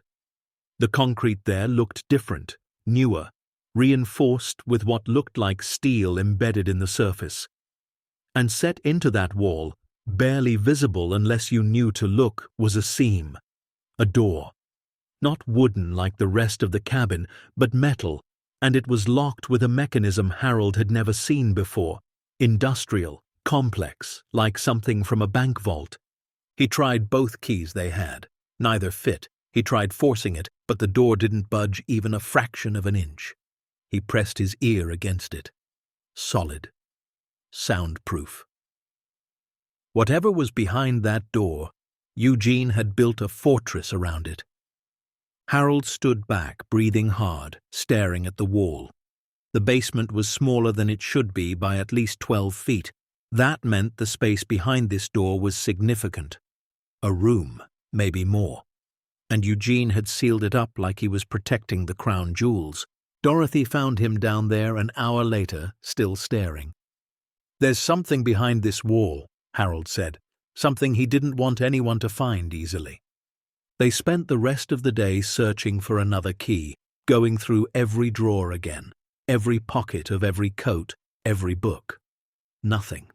The concrete there looked different, newer, reinforced with what looked like steel embedded in the surface. And set into that wall, barely visible unless you knew to look, was a seam, a door. Not wooden like the rest of the cabin, but metal, and it was locked with a mechanism Harold had never seen before, industrial, complex, like something from a bank vault. He tried both keys they had. Neither fit. He tried forcing it, but the door didn't budge even a fraction of an inch. He pressed his ear against it. Solid. Soundproof. Whatever was behind that door, Eugene had built a fortress around it. Harold stood back, breathing hard, staring at the wall. The basement was smaller than it should be by at least 12 feet. That meant the space behind this door was significant. A room, maybe more. And Eugene had sealed it up like he was protecting the crown jewels. Dorothy found him down there an hour later, still staring. "There's something behind this wall," Harold said. Something he didn't want anyone to find easily. They spent the rest of the day searching for another key, going through every drawer again, every pocket of every coat, every book. Nothing.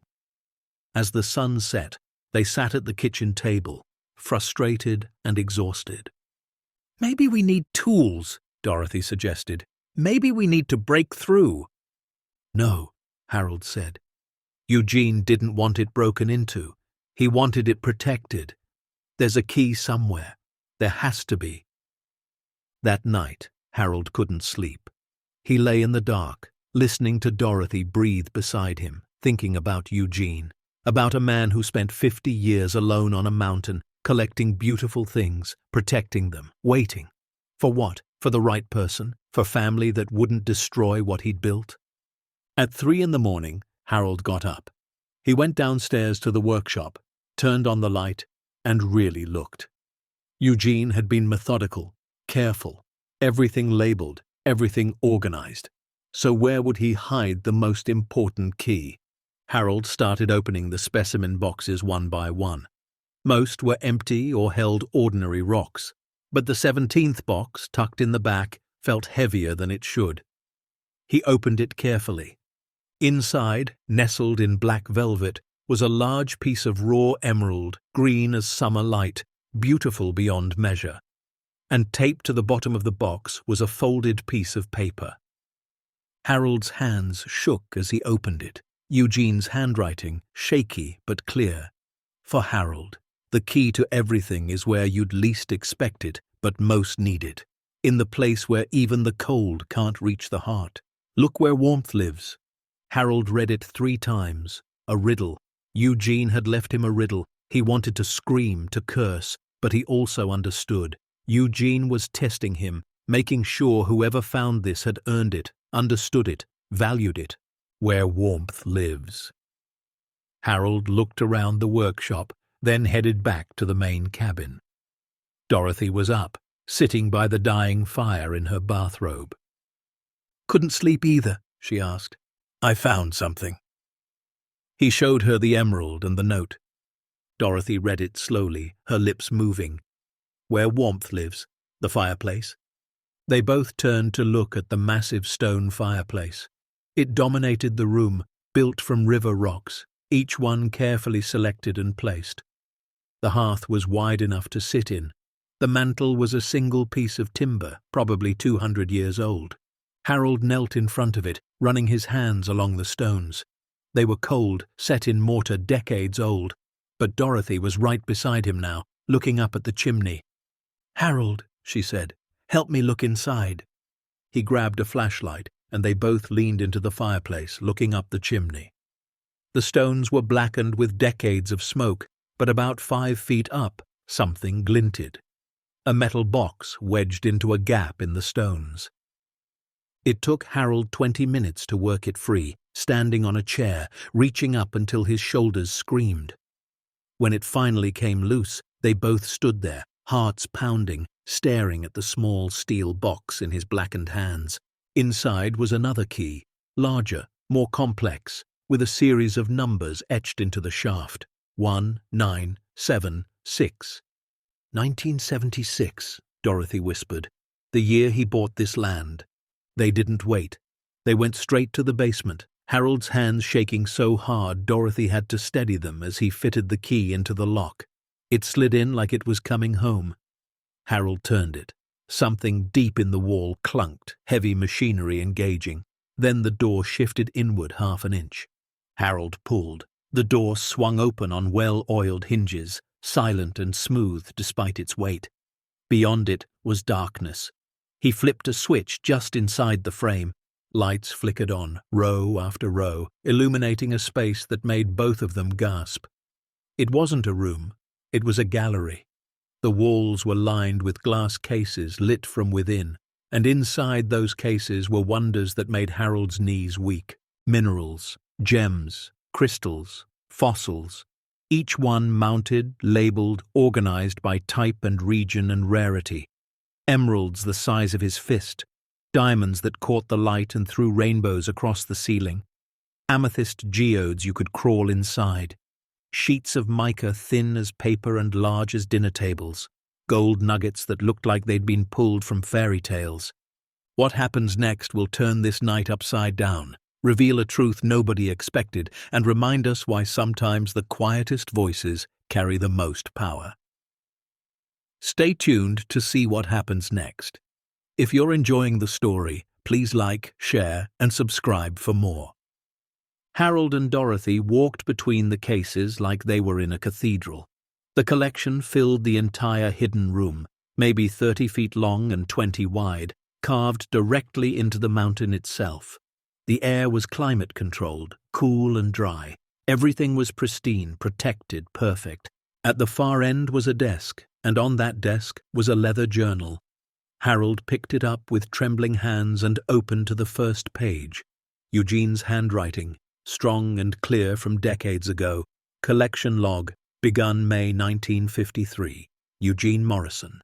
As the sun set, they sat at the kitchen table, frustrated and exhausted. "Maybe we need tools," Dorothy suggested. "Maybe we need to break through." "No," Harold said. Eugene didn't want it broken into. He wanted it protected. There's a key somewhere. There has to be. That night, Harold couldn't sleep. He lay in the dark, listening to Dorothy breathe beside him, thinking about Eugene, about a man who spent 50 years alone on a mountain, collecting beautiful things, protecting them, waiting. For what? For the right person? For family that wouldn't destroy what he'd built? At 3 a.m, Harold got up. He went downstairs to the workshop, turned on the light, and really looked. Eugene had been methodical, careful, everything labeled, everything organized. So where would he hide the most important key? Harold started opening the specimen boxes one by one. Most were empty or held ordinary rocks, but the 17th box, tucked in the back, felt heavier than it should. He opened it carefully. Inside, nestled in black velvet, was a large piece of raw emerald, green as summer light, beautiful beyond measure. And taped to the bottom of the box was a folded piece of paper. Harold's hands shook as he opened it, Eugene's handwriting, shaky but clear. For Harold, the key to everything is where you'd least expect it, but most need it. In the place where even the cold can't reach the heart. Look where warmth lives. Harold read it 3 times. A riddle. Eugene had left him a riddle. He wanted to scream, to curse, but he also understood. Eugene was testing him, making sure whoever found this had earned it, understood it, valued it. Where warmth lives. Harold looked around the workshop, then headed back to the main cabin. Dorothy was up, sitting by the dying fire in her bathrobe. "Couldn't sleep either," she asked. "I found something." He showed her the emerald and the note. Dorothy read it slowly, her lips moving. "Where warmth lives, the fireplace." They both turned to look at the massive stone fireplace. It dominated the room, built from river rocks, each one carefully selected and placed. The hearth was wide enough to sit in. The mantel was a single piece of timber, probably 200 years old. Harold knelt in front of it, running his hands along the stones. They were cold, set in mortar decades old, but Dorothy was right beside him now, looking up at the chimney. "Harold," she said, "help me look inside." He grabbed a flashlight, and they both leaned into the fireplace, looking up the chimney. The stones were blackened with decades of smoke, but about 5 feet up, something glinted. A metal box wedged into a gap in the stones. It took Harold 20 minutes to work it free, standing on a chair, reaching up until his shoulders screamed. When it finally came loose, they both stood there, hearts pounding, staring at the small steel box in his blackened hands. Inside was another key, larger, more complex, with a series of numbers etched into the shaft. 1976. 1976, Dorothy whispered. The year he bought this land. They didn't wait. They went straight to the basement, Harold's hands shaking so hard Dorothy had to steady them as he fitted the key into the lock. It slid in like it was coming home. Harold turned it. Something deep in the wall clunked, heavy machinery engaging. Then the door shifted inward half an inch. Harold pulled. The door swung open on well-oiled hinges, silent and smooth despite its weight. Beyond it was darkness. He flipped a switch just inside the frame. Lights flickered on, row after row, illuminating a space that made both of them gasp. It wasn't a room. It was a gallery. The walls were lined with glass cases lit from within, and inside those cases were wonders that made Harold's knees weak. Minerals, gems, crystals, fossils, each one mounted, labeled, organized by type and region and rarity. Emeralds the size of his fist, diamonds that caught the light and threw rainbows across the ceiling, amethyst geodes you could crawl inside, sheets of mica thin as paper and large as dinner tables, gold nuggets that looked like they'd been pulled from fairy tales. What happens next will turn this night upside down, reveal a truth nobody expected, and remind us why sometimes the quietest voices carry the most power. Stay tuned to see what happens next. If you're enjoying the story, please like, share, and subscribe for more. Harold and Dorothy walked between the cases like they were in a cathedral. The collection filled the entire hidden room, maybe 30 feet long and 20 wide, carved directly into the mountain itself. The air was climate-controlled, cool and dry. Everything was pristine, protected, perfect. At the far end was a desk, and on that desk was a leather journal. Harold picked it up with trembling hands and opened to the first page. Eugene's handwriting, strong and clear from decades ago. Collection log, begun May 1953. Eugene Morrison.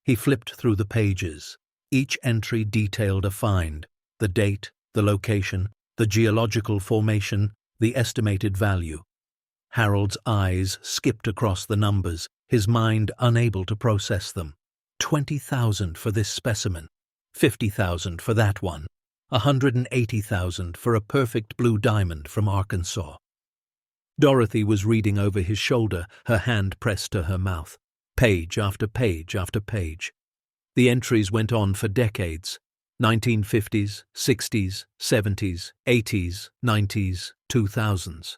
He flipped through the pages. Each entry detailed a find, the date, the location, the geological formation, the estimated value. Harold's eyes skipped across the numbers, his mind unable to process them. 20,000 for this specimen, 50,000 for that one, 180,000 for a perfect blue diamond from Arkansas. Dorothy was reading over his shoulder, her hand pressed to her mouth. Page after page after page. The entries went on for decades. 1950s, 60s, 70s, 80s, 90s, 2000s.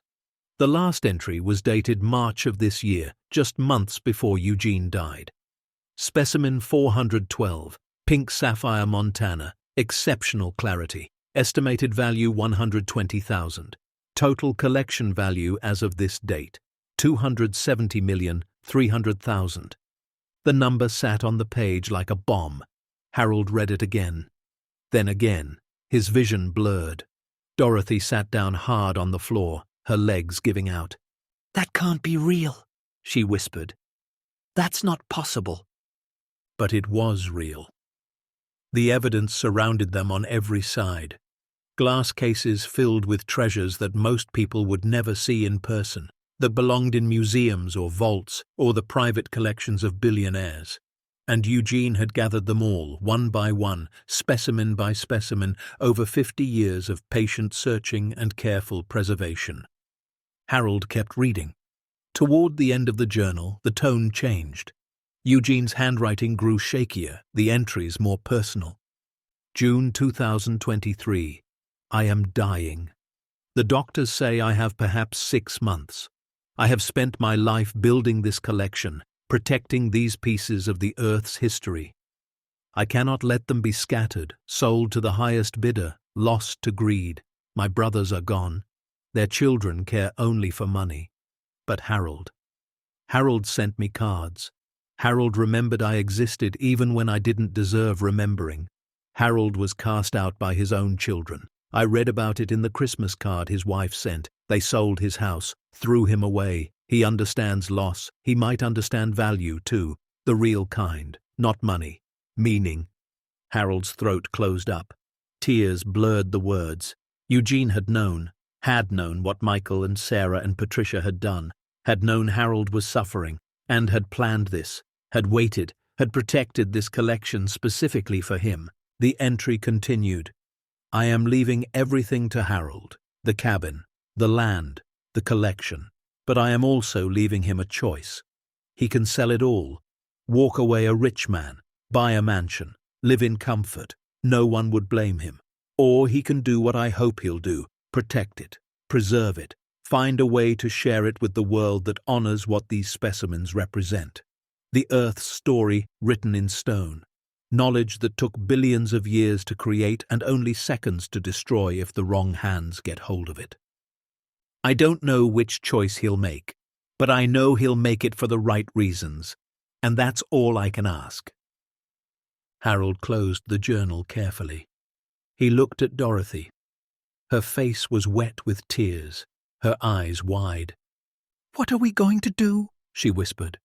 The last entry was dated March of this year, just months before Eugene died. Specimen 412, Pink Sapphire, Montana, exceptional clarity, estimated value 120,000. Total collection value as of this date, 270,300,000. The number sat on the page like a bomb. Harold read it again. Then again, his vision blurred. Dorothy sat down hard on the floor, her legs giving out. "That can't be real." she whispered. "That's not possible." But it was real. The evidence surrounded them on every side. Glass cases filled with treasures that most people would never see in person, that belonged in museums or vaults or the private collections of billionaires. And Eugene had gathered them all, one by one, specimen by specimen, over 50 years of patient searching and careful preservation. Harold kept reading. Toward the end of the journal, the tone changed. Eugene's handwriting grew shakier, the entries more personal. June 2023. I am dying. The doctors say I have perhaps 6 months. I have spent my life building this collection, protecting these pieces of the Earth's history. I cannot let them be scattered, sold to the highest bidder, lost to greed. My brothers are gone. Their children care only for money. But Harold sent me cards. Harold remembered I existed even when I didn't deserve remembering. Harold was cast out by his own children. I read about it in the Christmas card his wife sent. They sold his house, threw him away. He understands loss. He might understand value, too. The real kind. Not money. Meaning. Harold's throat closed up. Tears blurred the words. Eugene had known what Michael and Sarah and Patricia had done, had known Harold was suffering, and had planned this, had waited, had protected this collection specifically for him. The entry continued. I am leaving everything to Harold, the cabin, the land, the collection, but I am also leaving him a choice. He can sell it all, walk away a rich man, buy a mansion, live in comfort. No one would blame him. Or he can do what I hope he'll do, protect it, preserve it, find a way to share it with the world that honors what these specimens represent. The Earth's story written in stone. Knowledge that took billions of years to create and only seconds to destroy if the wrong hands get hold of it. I don't know which choice he'll make, but I know he'll make it for the right reasons, and that's all I can ask. Harold closed the journal carefully. He looked at Dorothy. Her face was wet with tears, her eyes wide. "What are we going to do?" she whispered.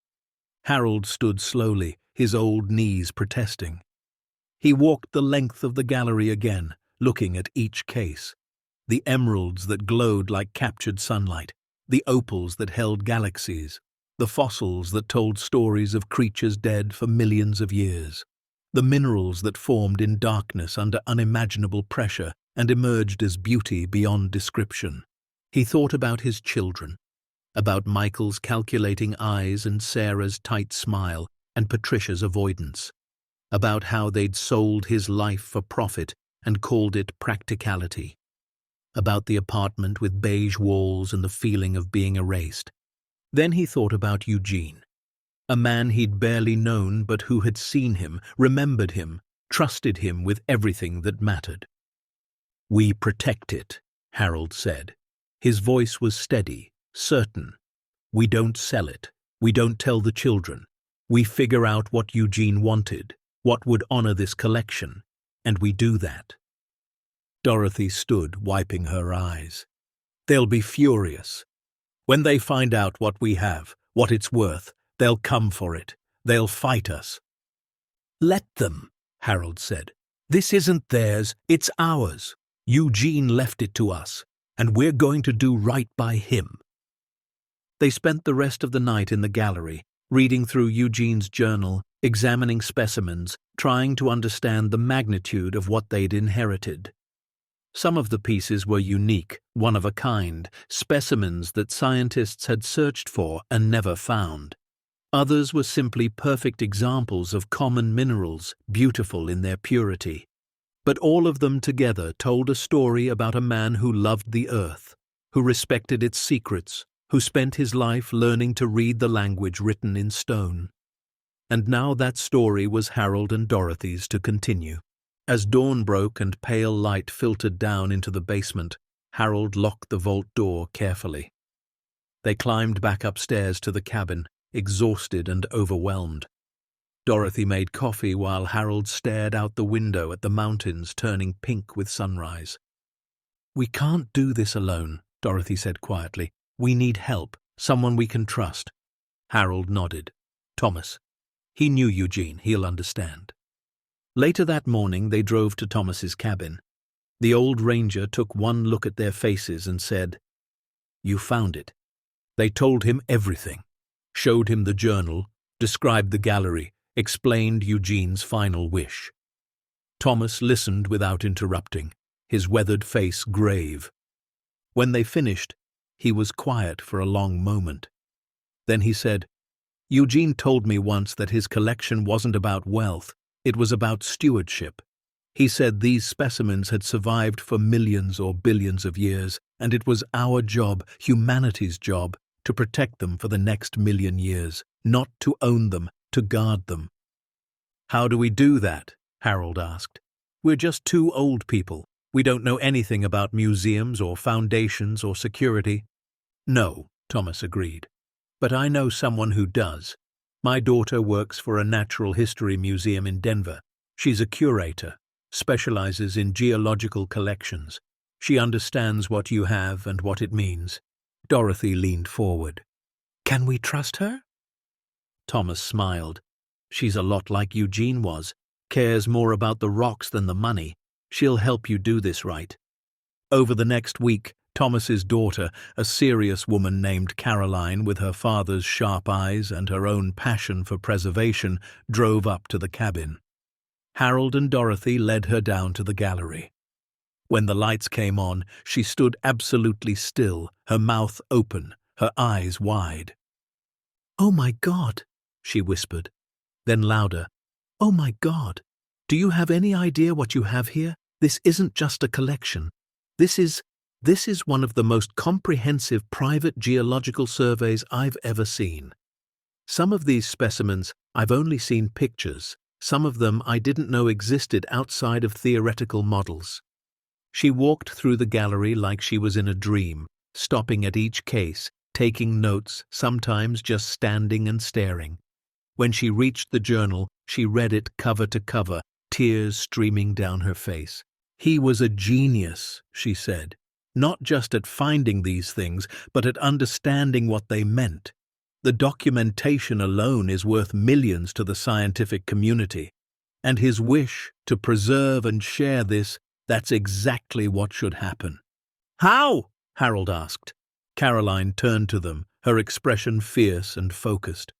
Harold stood slowly, his old knees protesting. He walked the length of the gallery again, looking at each case. The emeralds that glowed like captured sunlight, the opals that held galaxies, the fossils that told stories of creatures dead for millions of years, the minerals that formed in darkness under unimaginable pressure and emerged as beauty beyond description. He thought about his children, about Michael's calculating eyes and Sarah's tight smile and Patricia's avoidance, about how they'd sold his life for profit and called it practicality, about the apartment with beige walls and the feeling of being erased. Then he thought about Eugene, a man he'd barely known but who had seen him, remembered him, trusted him with everything that mattered. "We protect it," Harold said. His voice was steady, certain. "We don't sell it. We don't tell the children. We figure out what Eugene wanted, what would honor this collection, and we do that." Dorothy stood, wiping her eyes. "They'll be furious. When they find out what we have, what it's worth, they'll come for it. They'll fight us." "Let them," Harold said. "This isn't theirs, it's ours. Eugene left it to us, and we're going to do right by him." They spent the rest of the night in the gallery, reading through Eugene's journal, examining specimens, trying to understand the magnitude of what they'd inherited. Some of the pieces were unique, one of a kind, specimens that scientists had searched for and never found. Others were simply perfect examples of common minerals, beautiful in their purity. But all of them together told a story about a man who loved the earth, who respected its secrets, who spent his life learning to read the language written in stone. And now that story was Harold and Dorothy's to continue. As dawn broke and pale light filtered down into the basement, Harold locked the vault door carefully. They climbed back upstairs to the cabin, exhausted and overwhelmed. Dorothy made coffee while Harold stared out the window at the mountains turning pink with sunrise. "We can't do this alone," Dorothy said quietly. "We need help, someone we can trust." Harold nodded. Thomas. He knew Eugene, he'll understand. Later that morning they drove to Thomas's cabin. The old ranger took one look at their faces and said, "You found it." They told him everything, showed him the journal, described the gallery, explained Eugene's final wish. Thomas listened without interrupting, his weathered face grave. When they finished, he was quiet for a long moment. Then he said, "Eugene told me once that his collection wasn't about wealth, it was about stewardship. He said these specimens had survived for millions or billions of years, and it was our job, humanity's job, to protect them for the next million years, not to own them, to guard them." "How do we do that?" Harold asked. "We're just two old people. We don't know anything about museums or foundations or security." "No," Thomas agreed. "But I know someone who does. My daughter works for a natural history museum in Denver. She's a curator, specializes in geological collections. She understands what you have and what it means." Dorothy leaned forward. "Can we trust her?" Thomas smiled. "She's a lot like Eugene was, cares more about the rocks than the money. She'll help you do this right." Over the next week, Thomas's daughter, a serious woman named Caroline with her father's sharp eyes and her own passion for preservation, drove up to the cabin. Harold and Dorothy led her down to the gallery. When the lights came on, she stood absolutely still, her mouth open, her eyes wide. "Oh my God," she whispered. Then louder, "Oh my God, do you have any idea what you have here? This isn't just a collection. This is one of the most comprehensive private geological surveys I've ever seen. Some of these specimens I've only seen pictures, some of them I didn't know existed outside of theoretical models." She walked through the gallery like she was in a dream, stopping at each case, taking notes, sometimes just standing and staring. When she reached the journal, she read it cover to cover, tears streaming down her face. "He was a genius," she said, "not just at finding these things, but at understanding what they meant. The documentation alone is worth millions to the scientific community. And his wish to preserve and share this, that's exactly what should happen." "How?" Harold asked. Caroline turned to them, her expression fierce and focused.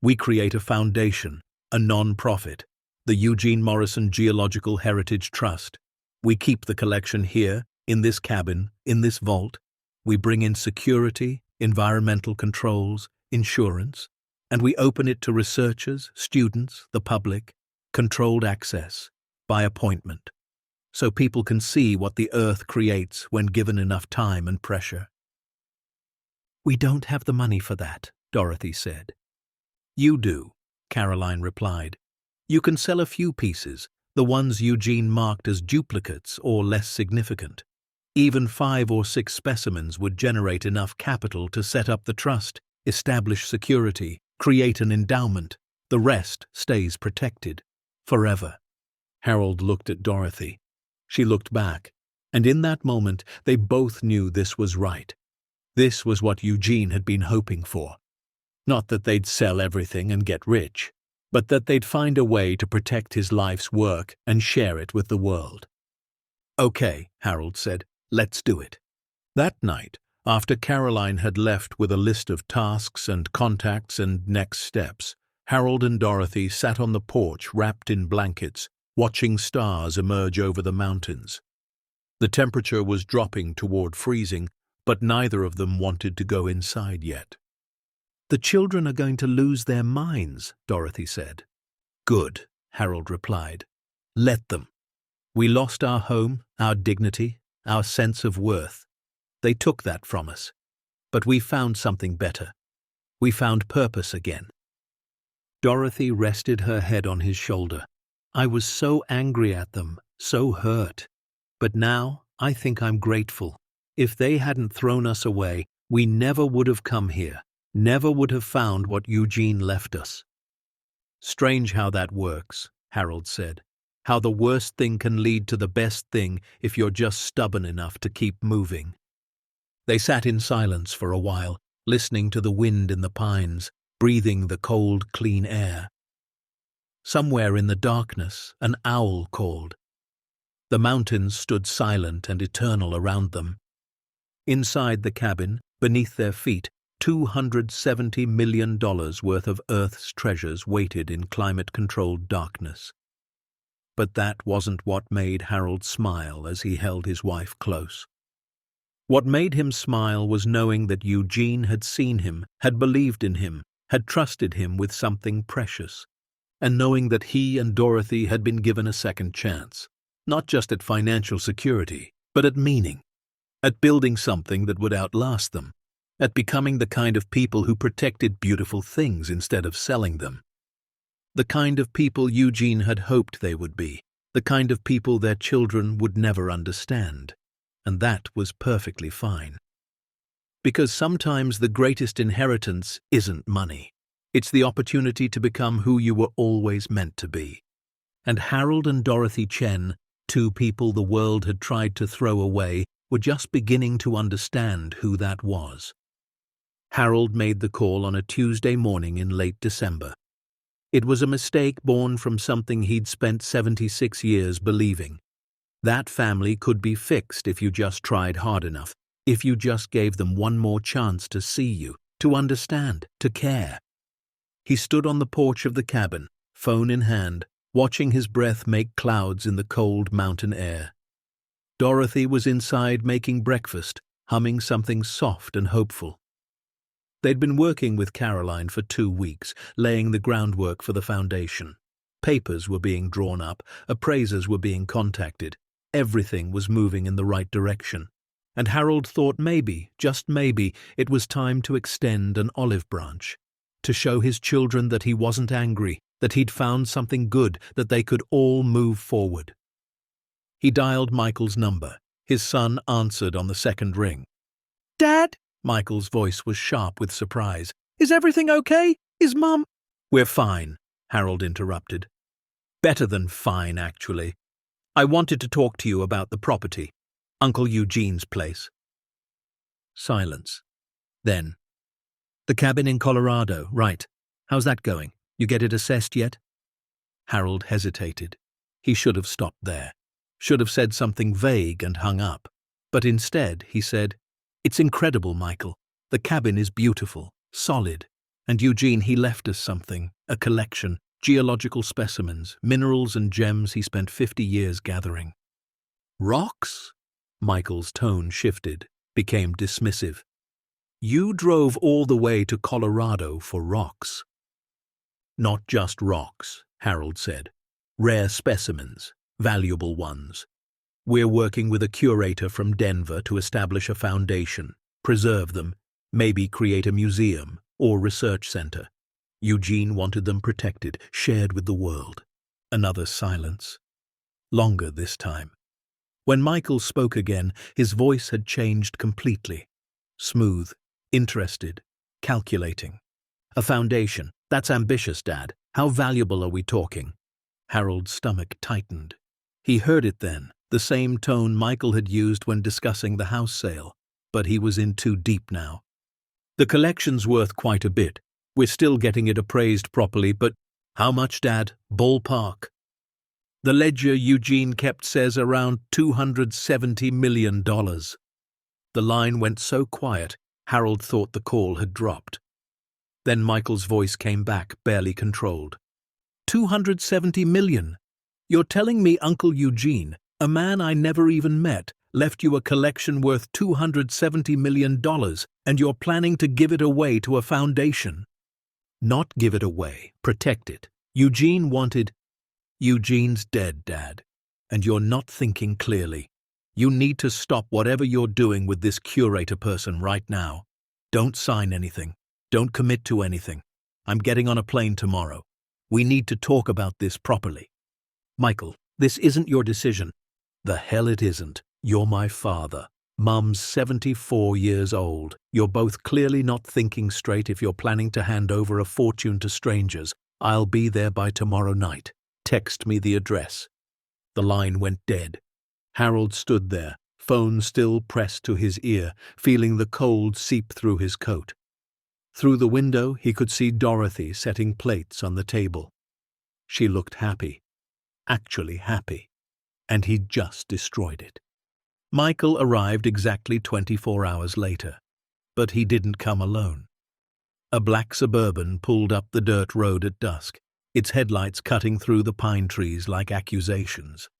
"We create a foundation, a non-profit, the Eugene Morrison Geological Heritage Trust. We keep the collection here, in this cabin, in this vault. We bring in security, environmental controls, insurance, and we open it to researchers, students, the public, controlled access, by appointment, so people can see what the Earth creates when given enough time and pressure." "We don't have the money for that," Dorothy said. "You do," Caroline replied. "You can sell a few pieces, the ones Eugene marked as duplicates or less significant. Even 5 or 6 specimens would generate enough capital to set up the trust, establish security, create an endowment. The rest stays protected. Forever." Harold looked at Dorothy. She looked back, and in that moment they both knew this was right. This was what Eugene had been hoping for. Not that they'd sell everything and get rich, but that they'd find a way to protect his life's work and share it with the world. "Okay," Harold said, "let's do it." That night, after Caroline had left with a list of tasks and contacts and next steps, Harold and Dorothy sat on the porch wrapped in blankets, watching stars emerge over the mountains. The temperature was dropping toward freezing, but neither of them wanted to go inside yet. "The children are going to lose their minds," Dorothy said. "Good," Harold replied. "Let them. We lost our home, our dignity, our sense of worth. They took that from us. But we found something better. We found purpose again." Dorothy rested her head on his shoulder. "I was so angry at them, so hurt. But now I think I'm grateful. If they hadn't thrown us away, we never would have come here, never would have found what Eugene left us." "Strange how that works," Harold said. "How the worst thing can lead to the best thing if you're just stubborn enough to keep moving." They sat in silence for a while, listening to the wind in the pines, breathing the cold, clean air. Somewhere in the darkness, an owl called. The mountains stood silent and eternal around them. Inside the cabin, beneath their feet, $270 million worth of Earth's treasures waited in climate-controlled darkness. But that wasn't what made Harold smile as he held his wife close. What made him smile was knowing that Eugene had seen him, had believed in him, had trusted him with something precious, and knowing that he and Dorothy had been given a second chance, not just at financial security, but at meaning, at building something that would outlast them, at becoming the kind of people who protected beautiful things instead of selling them. The kind of people Eugene had hoped they would be, the kind of people their children would never understand, and that was perfectly fine. Because sometimes the greatest inheritance isn't money. It's the opportunity to become who you were always meant to be. And Harold and Dorothy Chen, two people the world had tried to throw away, were just beginning to understand who that was. Harold made the call on a Tuesday morning in late December. It was a mistake born from something he'd spent 76 years believing. That family could be fixed if you just tried hard enough, if you just gave them one more chance to see you, to understand, to care. He stood on the porch of the cabin, phone in hand, watching his breath make clouds in the cold mountain air. Dorothy was inside making breakfast, humming something soft and hopeful. They'd been working with Caroline for 2 weeks, laying the groundwork for the foundation. Papers were being drawn up, appraisers were being contacted. Everything was moving in the right direction. And Harold thought maybe, just maybe, it was time to extend an olive branch, to show his children that he wasn't angry, that he'd found something good, that they could all move forward. He dialed Michael's number. His son answered on the second ring. "Dad?" Michael's voice was sharp with surprise. "Is everything okay? Is Mum—" "We're fine," Harold interrupted. "Better than fine, actually. I wanted to talk to you about the property, Uncle Eugene's place." Silence. Then, "The cabin in Colorado, right. How's that going? You get it assessed yet?" Harold hesitated. He should have stopped there, should have said something vague and hung up. But instead, he said, "It's incredible, Michael. The cabin is beautiful, solid. And Eugene, he left us something, a collection, geological specimens, minerals and gems he spent 50 years gathering." "Rocks?" Michael's tone shifted, became dismissive. "You drove all the way to Colorado for rocks." "Not just rocks," Harold said. "Rare specimens, valuable ones. We're working with a curator from Denver to establish a foundation, preserve them, maybe create a museum or research center. Eugene wanted them protected, shared with the world." Another silence. Longer this time. When Michael spoke again, his voice had changed completely. Smooth, interested, calculating. "A foundation. That's ambitious, Dad. How valuable are we talking?" Harold's stomach tightened. He heard it then, the same tone Michael had used when discussing the house sale, but he was in too deep now. "The collection's worth quite a bit. We're still getting it appraised properly, but—" "How much, Dad? Ballpark?" "The ledger Eugene kept says around $270 million. The line went so quiet, Harold thought the call had dropped. Then Michael's voice came back, barely controlled. $270 million? You're telling me Uncle Eugene, a man I never even met, left you a collection worth $270 million, and you're planning to give it away to a foundation?" "Not give it away, protect it. Eugene wanted—" "Eugene's dead, Dad, and you're not thinking clearly. You need to stop whatever you're doing with this curator person right now. Don't sign anything. Don't commit to anything. I'm getting on a plane tomorrow. We need to talk about this properly." "Michael, this isn't your decision." "The hell it isn't. You're my father. Mum's 74 years old. You're both clearly not thinking straight if you're planning to hand over a fortune to strangers. I'll be there by tomorrow night. Text me the address." The line went dead. Harold stood there, phone still pressed to his ear, feeling the cold seep through his coat. Through the window, he could see Dorothy setting plates on the table. She looked happy, actually happy, and he'd just destroyed it. Michael arrived exactly 24 hours later, but he didn't come alone. A black Suburban pulled up the dirt road at dusk, its headlights cutting through the pine trees like accusations.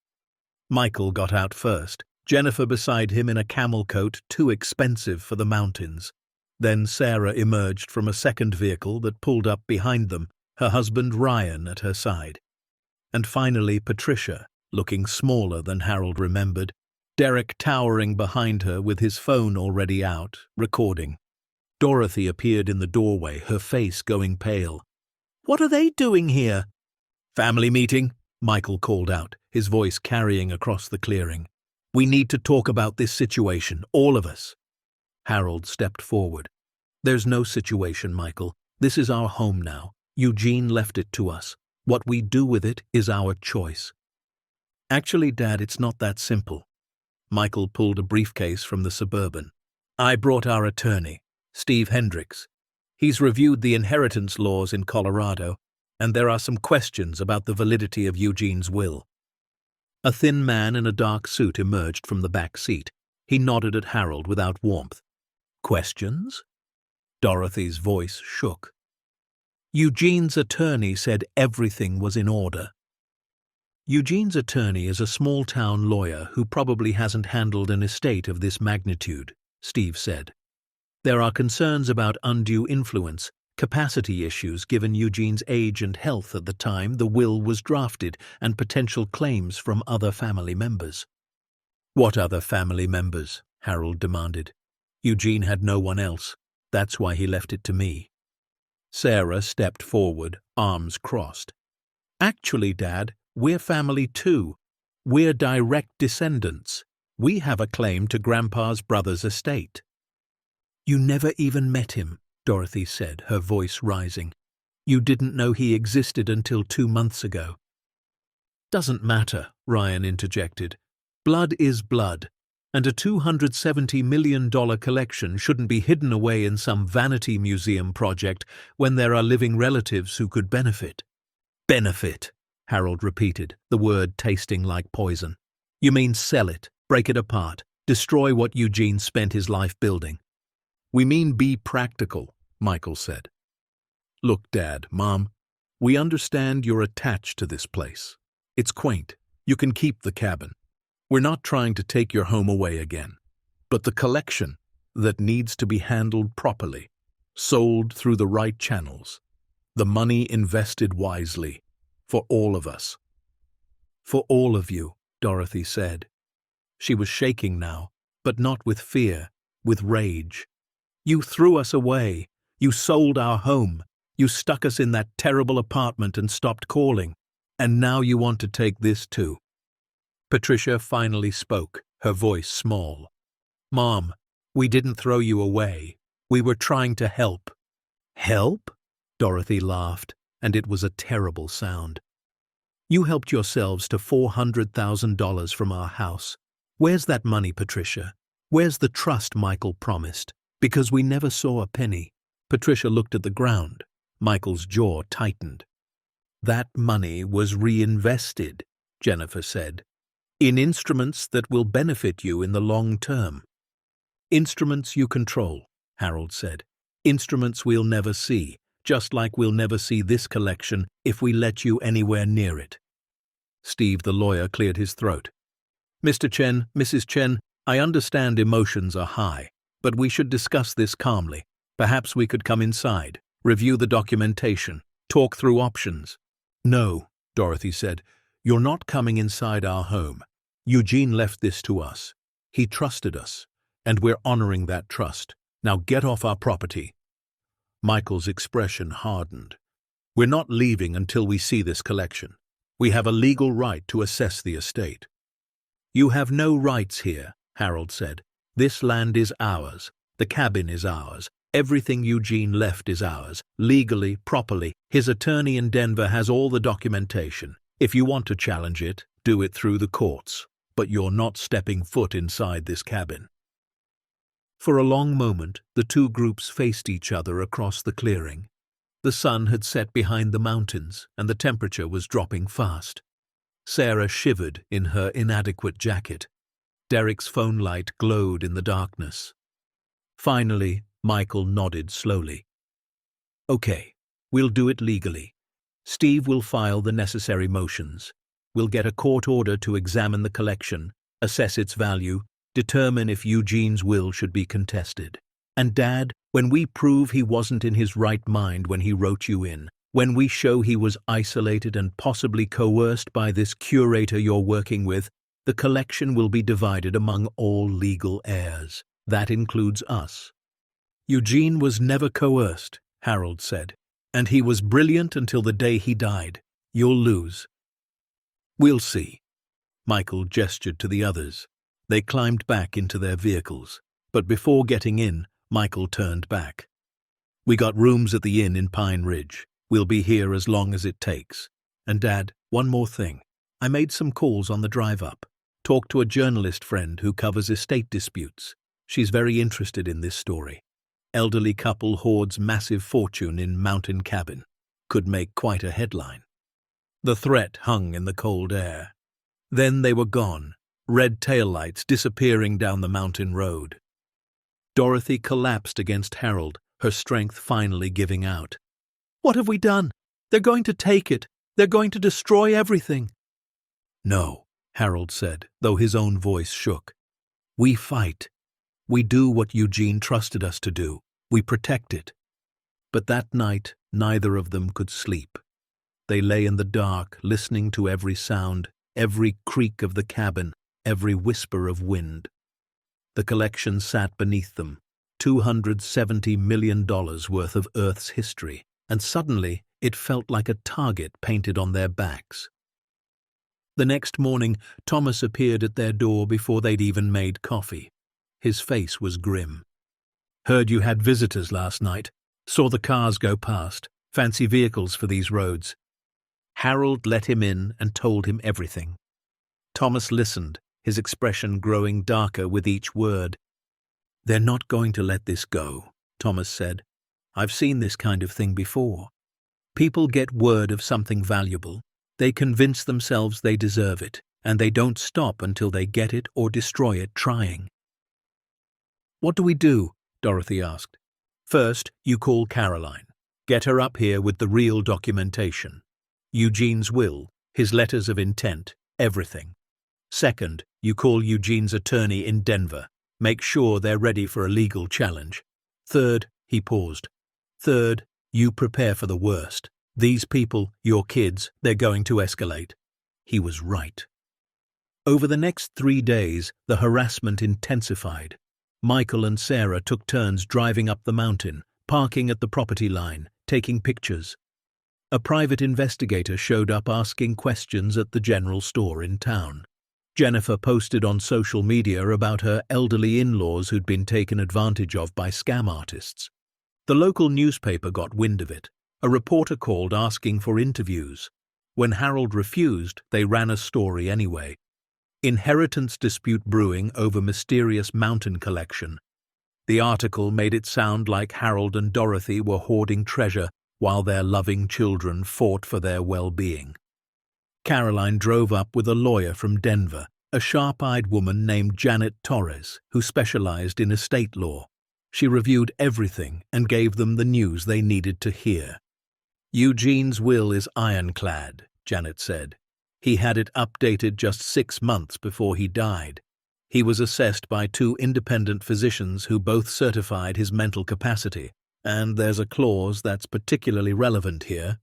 Michael got out first, Jennifer beside him in a camel coat too expensive for the mountains. Then Sarah emerged from a second vehicle that pulled up behind them, her husband Ryan at her side. And finally Patricia, looking smaller than Harold remembered, Derek towering behind her with his phone already out, recording. Dorothy appeared in the doorway, her face going pale. What are they doing here? "Family meeting," Michael called out, his voice carrying across the clearing. "We need to talk about this situation, all of us." Harold stepped forward. "There's no situation, Michael. This is our home now. Eugene left it to us. What we do with it is our choice." "Actually, Dad, it's not that simple." Michael pulled a briefcase from the Suburban. "I brought our attorney, Steve Hendricks. He's reviewed the inheritance laws in Colorado, and there are some questions about the validity of Eugene's will." A thin man in a dark suit emerged from the back seat. He nodded at Harold without warmth. "Questions?" Dorothy's voice shook. "Eugene's attorney said everything was in order." Eugene's attorney is a small-town lawyer who probably hasn't handled an estate of this magnitude, Steve said. "There are concerns about undue influence, capacity issues given Eugene's age and health at the time the will was drafted, and potential claims from other family members." "What other family members?" Harold demanded. "Eugene had no one else. That's why he left it to me." Sarah stepped forward, arms crossed. "Actually, Dad, we're family too. We're direct descendants. We have a claim to Grandpa's brother's estate." "You never even met him," Dorothy said, her voice rising. "You didn't know he existed until 2 months ago." "Doesn't matter," Ryan interjected. "Blood is blood, and a $270 million collection shouldn't be hidden away in some vanity museum project when there are living relatives who could benefit." "Benefit," Harold repeated, the word tasting like poison. "You mean sell it, break it apart, destroy what Eugene spent his life building?" "We mean be practical," Michael said. "Look, Dad, Mom, we understand you're attached to this place. It's quaint. You can keep the cabin. We're not trying to take your home away again. But the collection, that needs to be handled properly, sold through the right channels, the money invested wisely, for all of us." "For all of you," Dorothy said. She was shaking now, but not with fear, with rage. "You threw us away. You sold our home. You stuck us in that terrible apartment and stopped calling. And now you want to take this too." Patricia finally spoke, her voice small. "Mom, we didn't throw you away. We were trying to help." "Help?" Dorothy laughed, and it was a terrible sound. "You helped yourselves to $400,000 from our house. Where's that money, Patricia? Where's the trust Michael promised? Because we never saw a penny." Patricia looked at the ground. Michael's jaw tightened. "That money was reinvested," Jennifer said, "in instruments that will benefit you in the long term." "Instruments you control," Harold said. "Instruments we'll never see, just like we'll never see this collection if we let you anywhere near it." Steve, the lawyer, cleared his throat. "Mr. Chen, Mrs. Chen, I understand emotions are high, but we should discuss this calmly. Perhaps we could come inside, review the documentation, talk through options." "No," Dorothy said. "You're not coming inside our home. Eugene left this to us. He trusted us, and we're honoring that trust. Now get off our property." Michael's expression hardened. "We're not leaving until we see this collection. We have a legal right to assess the estate." "You have no rights here," Harold said. "This land is ours. The cabin is ours. Everything Eugene left is ours, legally, properly. His attorney in Denver has all the documentation. If you want to challenge it, do it through the courts. But you're not stepping foot inside this cabin." For a long moment, the two groups faced each other across the clearing. The sun had set behind the mountains, and the temperature was dropping fast. Sarah shivered in her inadequate jacket. Derek's phone light glowed in the darkness. Finally, Michael nodded slowly. "Okay, we'll do it legally. Steve will file the necessary motions. We'll get a court order to examine the collection, assess its value, determine if Eugene's will should be contested. And Dad, when we prove he wasn't in his right mind when he wrote you in, when we show he was isolated and possibly coerced by this curator you're working with, the collection will be divided among all legal heirs. That includes us." "Eugene was never coerced," Harold said. "And he was brilliant until the day he died. You'll lose." "We'll see." Michael gestured to the others. They climbed back into their vehicles, but before getting in, Michael turned back. "We got rooms at the inn in Pine Ridge. We'll be here as long as it takes. And Dad, one more thing. I made some calls on the drive up. Talked to a journalist friend who covers estate disputes. She's very interested in this story. Elderly couple hoards massive fortune in mountain cabin. Could make quite a headline." The threat hung in the cold air. Then they were gone, red taillights disappearing down the mountain road. Dorothy collapsed against Harold, her strength finally giving out. "What have we done? They're going to take it. They're going to destroy everything." "No," Harold said, though his own voice shook. "We fight. We do what Eugene trusted us to do. We protect it." But that night, neither of them could sleep. They lay in the dark, listening to every sound, every creak of the cabin, every whisper of wind. The collection sat beneath them, $270 million worth of Earth's history, and suddenly it felt like a target painted on their backs. The next morning, Thomas appeared at their door before they'd even made coffee. His face was grim. "Heard you had visitors last night. Saw the cars go past. Fancy vehicles for these roads." Harold let him in and told him everything. Thomas listened, his expression growing darker with each word. "They're not going to let this go," Thomas said. "I've seen this kind of thing before. People get word of something valuable. They convince themselves they deserve it, and they don't stop until they get it or destroy it trying." "What do we do?" Dorothy asked. "First, you call Caroline. Get her up here with the real documentation. Eugene's will, his letters of intent, everything. Second, you call Eugene's attorney in Denver. Make sure they're ready for a legal challenge. Third," he paused. "Third, you prepare for the worst. These people, your kids, they're going to escalate." He was right. Over the next 3 days, the harassment intensified. Michael and Sarah took turns driving up the mountain, parking at the property line, taking pictures. A private investigator showed up asking questions at the general store in town. Jennifer posted on social media about her elderly in-laws who'd been taken advantage of by scam artists. The local newspaper got wind of it. A reporter called asking for interviews. When Harold refused, they ran a story anyway. Inheritance dispute brewing over mysterious mountain collection. The article made it sound like Harold and Dorothy were hoarding treasure while their loving children fought for their well-being. Caroline drove up with a lawyer from Denver, a sharp-eyed woman named Janet Torres, who specialized in estate law. She reviewed everything and gave them the news they needed to hear. "Eugene's will is ironclad," Janet said. "He had it updated just 6 months before he died. He was assessed by 2 independent physicians who both certified his mental capacity. And there's a clause that's particularly relevant here."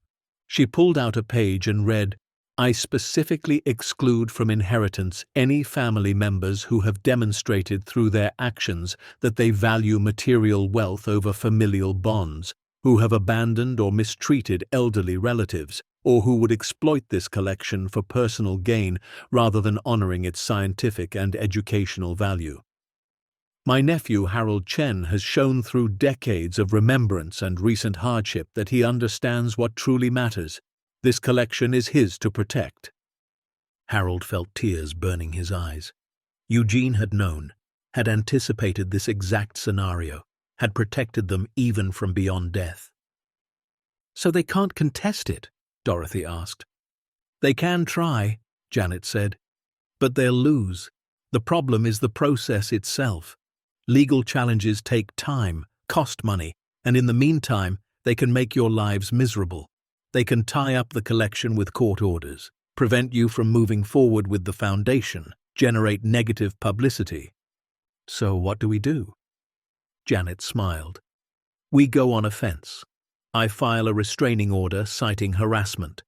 She pulled out a page and read, "I specifically exclude from inheritance any family members who have demonstrated through their actions that they value material wealth over familial bonds, who have abandoned or mistreated elderly relatives, or who would exploit this collection for personal gain rather than honoring its scientific and educational value. My nephew Harold Chen has shown through decades of remembrance and recent hardship that he understands what truly matters. This collection is his to protect." Harold felt tears burning his eyes. Eugene had known. had anticipated this exact scenario, had protected them even from beyond death. So they can't contest it? Dorothy asked. They can try, Janet said, but they'll lose. The problem is the process itself. Legal challenges take time, cost money, and in the meantime, they can make your lives miserable. They can tie up the collection with court orders, prevent you from moving forward with the foundation, generate negative publicity. So what do we do? Janet smiled. We go on offense. I file a restraining order citing harassment.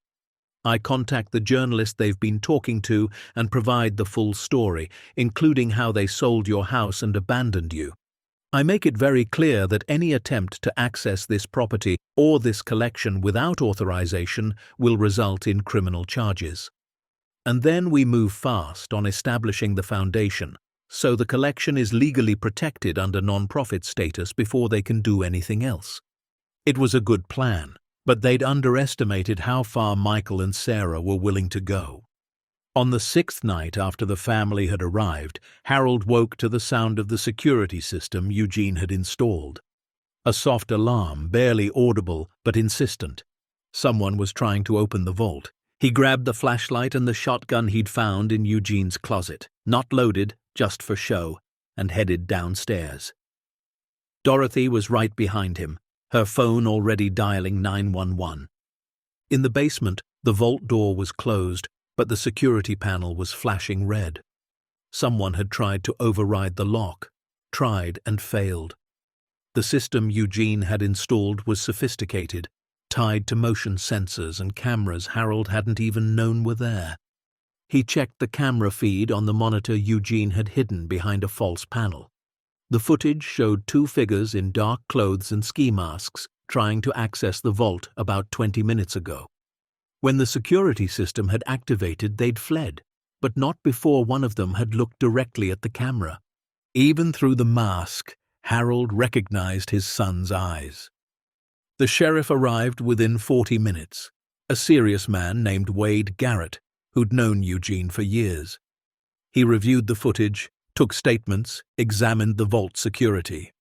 I contact the journalist they've been talking to and provide the full story, including how they sold your house and abandoned you. I make it very clear that any attempt to access this property or this collection without authorization will result in criminal charges. And then we move fast on establishing the foundation, so the collection is legally protected under non-profit status before they can do anything else. It was a good plan, but they'd underestimated how far Michael and Sarah were willing to go. On the 6th night after the family had arrived, Harold woke to the sound of the security system Eugene had installed. A soft alarm, barely audible but insistent. Someone was trying to open the vault. He grabbed the flashlight and the shotgun he'd found in Eugene's closet, not loaded, just for show, and headed downstairs. Dorothy was right behind him, her phone already dialing 911. In the basement, the vault door was closed, but the security panel was flashing red. Someone had tried to override the lock, tried and failed. The system Eugene had installed was sophisticated, tied to motion sensors and cameras Harold hadn't even known were there. He checked the camera feed on the monitor Eugene had hidden behind a false panel. The footage showed two figures in dark clothes and ski masks trying to access the vault about 20 minutes ago. When the security system had activated, they'd fled, but not before one of them had looked directly at the camera. Even through the mask, Harold recognized his son's eyes. The sheriff arrived within 40 minutes, a serious man named Wade Garrett, who'd known Eugene for years. He reviewed the footage, took statements, examined the vault security.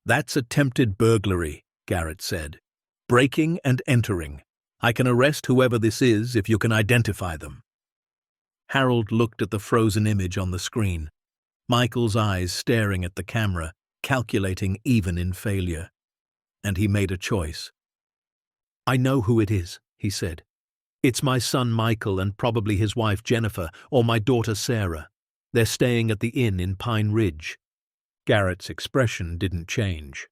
"That's attempted burglary," Garrett said. "Breaking and entering. I can arrest whoever this is if you can identify them." Harold looked at the frozen image on the screen, Michael's eyes staring at the camera, calculating even in failure. And he made a choice. "I know who it is," he said. "It's my son Michael and probably his wife Jennifer or my daughter Sarah. They're staying at the inn in Pine Ridge." Garrett's expression didn't change.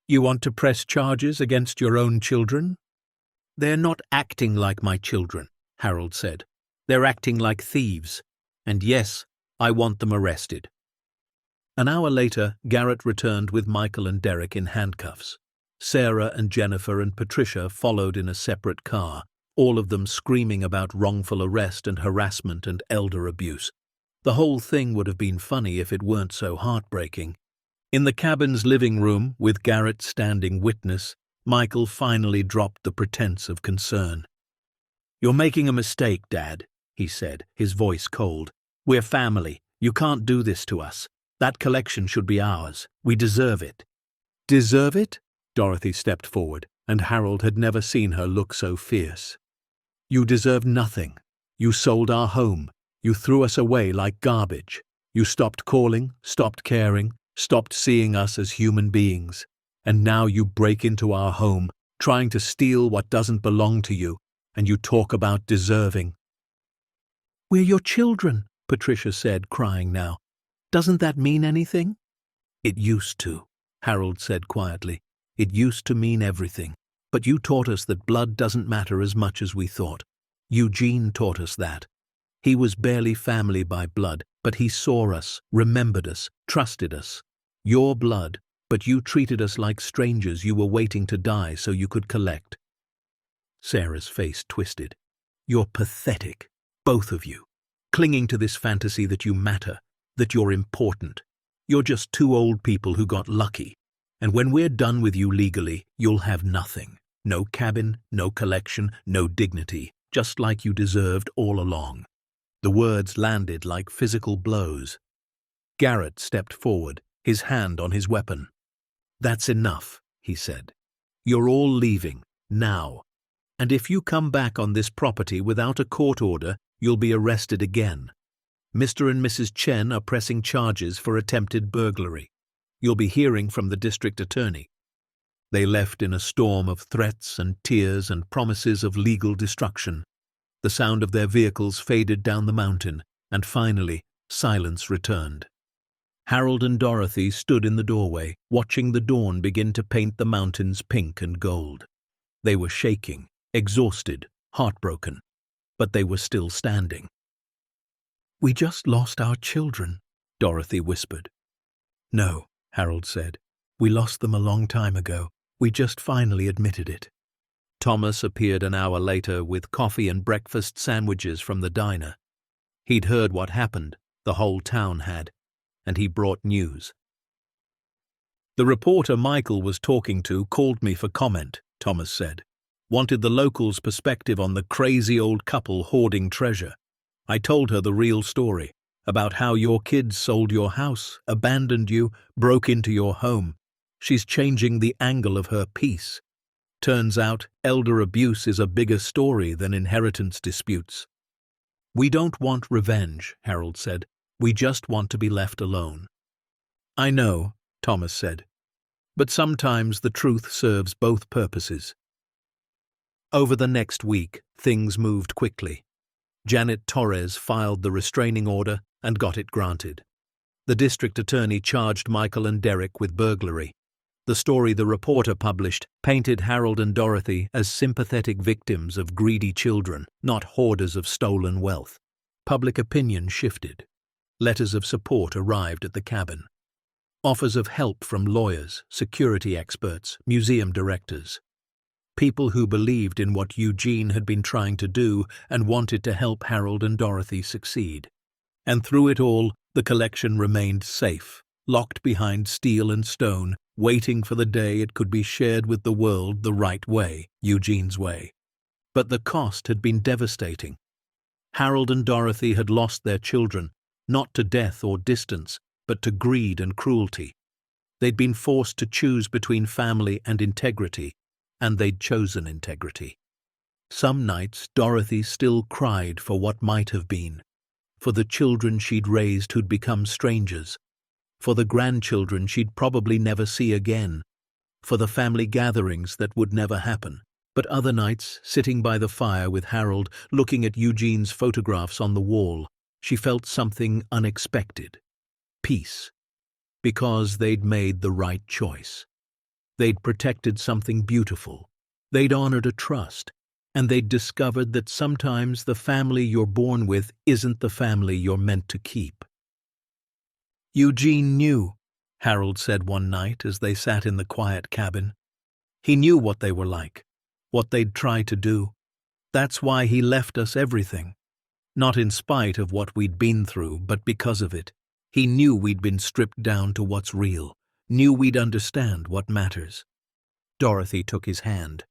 "You want to press charges against your own children?" "They're not acting like my children," Harold said. "They're acting like thieves. And yes, I want them arrested." An hour later, Garrett returned with Michael and Derek in handcuffs. Sarah and Jennifer and Patricia followed in a separate car, all of them screaming about wrongful arrest and harassment and elder abuse. The whole thing would have been funny if it weren't so heartbreaking. In the cabin's living room, with Garrett standing witness, Michael finally dropped the pretense of concern. "You're making a mistake, Dad," he said, his voice cold. "We're family. You can't do this to us. That collection should be ours. We deserve it." "Deserve it?" Dorothy stepped forward, and Harold had never seen her look so fierce. "You deserve nothing. You sold our home. You threw us away like garbage. You stopped calling, stopped caring, stopped seeing us as human beings. And now you break into our home, trying to steal what doesn't belong to you, and you talk about deserving." "We're your children," Patricia said, crying now. "Doesn't that mean anything?" "It used to," Harold said quietly. "It used to mean everything. But you taught us that blood doesn't matter as much as we thought. Eugene taught us that. He was barely family by blood, but he saw us, remembered us, trusted us. Your blood, but you treated us like strangers you were waiting to die so you could collect." Sarah's face twisted. "You're pathetic, both of you, clinging to this fantasy that you matter, that you're important. You're just two old people who got lucky. And when we're done with you legally, you'll have nothing. No cabin, no collection, no dignity, just like you deserved all along." The words landed like physical blows. Garrett stepped forward, his hand on his weapon. "That's enough," he said. "You're all leaving, now. And if you come back on this property without a court order, you'll be arrested again. Mr. and Mrs. Chen are pressing charges for attempted burglary. You'll be hearing from the district attorney." They left in a storm of threats and tears and promises of legal destruction. The sound of their vehicles faded down the mountain, and finally, silence returned. Harold and Dorothy stood in the doorway, watching the dawn begin to paint the mountains pink and gold. They were shaking, exhausted, heartbroken, but they were still standing. "We just lost our children," Dorothy whispered. "No," Harold said. "We lost them a long time ago. We just finally admitted it." Thomas appeared an hour later with coffee and breakfast sandwiches from the diner. He'd heard what happened, the whole town had, and he brought news. "The reporter Michael was talking to called me for comment," Thomas said. "Wanted the locals' perspective on the crazy old couple hoarding treasure. I told her the real story, about how your kids sold your house, abandoned you, broke into your home. She's changing the angle of her piece. Turns out, elder abuse is a bigger story than inheritance disputes." "We don't want revenge," Harold said. "We just want to be left alone." "I know," Thomas said. "But sometimes the truth serves both purposes." Over the next week, things moved quickly. Janet Torres filed the restraining order and got it granted. The district attorney charged Michael and Derek with burglary. The story the reporter published painted Harold and Dorothy as sympathetic victims of greedy children, not hoarders of stolen wealth. Public opinion shifted. Letters of support arrived at the cabin. Offers of help from lawyers, security experts, museum directors. People who believed in what Eugene had been trying to do and wanted to help Harold and Dorothy succeed. And through it all, the collection remained safe, locked behind steel and stone, waiting for the day it could be shared with the world the right way, Eugene's way. But the cost had been devastating. Harold and Dorothy had lost their children, not to death or distance, but to greed and cruelty. They'd been forced to choose between family and integrity, and they'd chosen integrity. Some nights Dorothy still cried for what might have been, for the children she'd raised who'd become strangers, for the grandchildren she'd probably never see again, for the family gatherings that would never happen. But other nights, sitting by the fire with Harold, looking at Eugene's photographs on the wall, she felt something unexpected. Peace. Because they'd made the right choice. They'd protected something beautiful. They'd honored a trust. And they'd discovered that sometimes the family you're born with isn't the family you're meant to keep. "Eugene knew," Harold said one night as they sat in the quiet cabin. "He knew what they were like, what they'd try to do. That's why he left us everything. Not in spite of what we'd been through, but because of it. He knew we'd been stripped down to what's real, knew we'd understand what matters." Dorothy took his hand.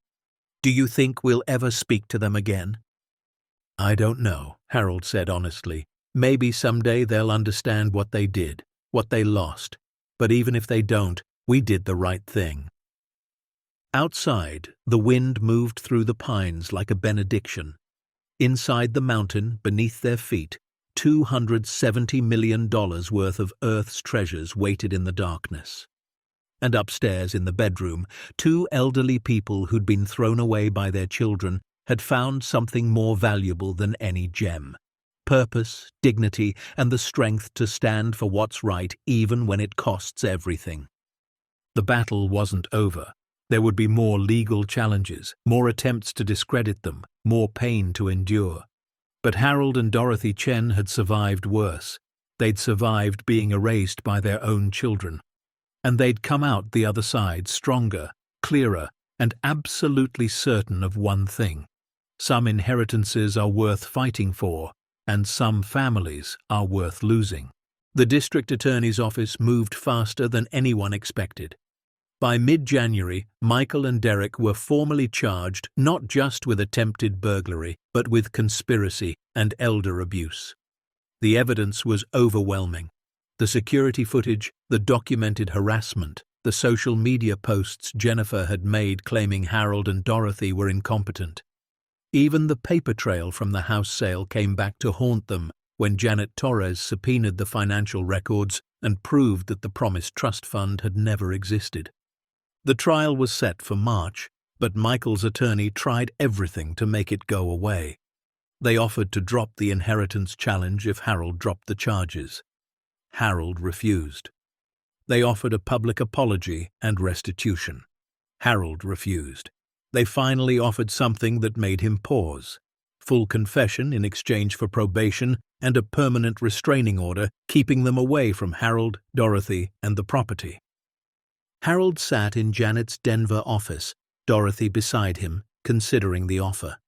"Do you think we'll ever speak to them again?" "I don't know," Harold said honestly. "Maybe someday they'll understand what they did, what they lost. But even if they don't, we did the right thing." Outside, the wind moved through the pines like a benediction. Inside the mountain, beneath their feet, $270 million worth of Earth's treasures waited in the darkness. And upstairs in the bedroom, two elderly people who'd been thrown away by their children had found something more valuable than any gem. Purpose, dignity, and the strength to stand for what's right even when it costs everything. The battle wasn't over. There would be more legal challenges, more attempts to discredit them, more pain to endure. But Harold and Dorothy Chen had survived worse. They'd survived being erased by their own children. And they'd come out the other side stronger, clearer, and absolutely certain of one thing. Some inheritances are worth fighting for, and some families are worth losing. The district attorney's office moved faster than anyone expected. By mid-January, Michael and Derek were formally charged not just with attempted burglary, but with conspiracy and elder abuse. The evidence was overwhelming. The security footage, the documented harassment, the social media posts Jennifer had made claiming Harold and Dorothy were incompetent. Even the paper trail from the house sale came back to haunt them when Janet Torres subpoenaed the financial records and proved that the promised trust fund had never existed. The trial was set for March, but Michael's attorney tried everything to make it go away. They offered to drop the inheritance challenge if Harold dropped the charges. Harold refused. They offered a public apology and restitution. Harold refused. They finally offered something that made him pause: full confession in exchange for probation and a permanent restraining order keeping them away from Harold, Dorothy, and the property. Harold sat in Janet's Denver office, Dorothy beside him, considering the offer.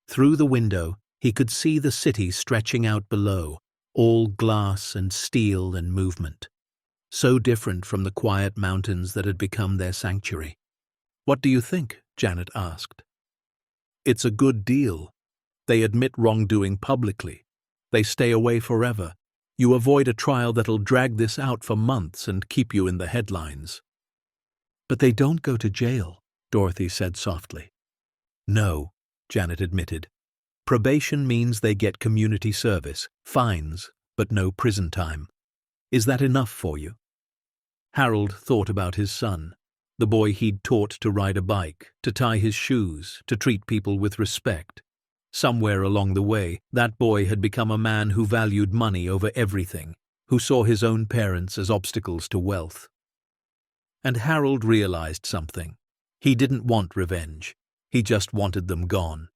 Through the window, he could see the city stretching out below, all glass and steel and movement. So different from the quiet mountains that had become their sanctuary. "What do you think?" Janet asked. "It's a good deal. They admit wrongdoing publicly. They stay away forever. You avoid a trial that'll drag this out for months and keep you in the headlines." "But they don't go to jail," Dorothy said softly. "No," Janet admitted. "Probation means they get community service, fines, but no prison time. Is that enough for you?" Harold thought about his son, the boy he'd taught to ride a bike, to tie his shoes, to treat people with respect. Somewhere along the way, that boy had become a man who valued money over everything, who saw his own parents as obstacles to wealth. And Harold realized something. He didn't want revenge. He just wanted them gone.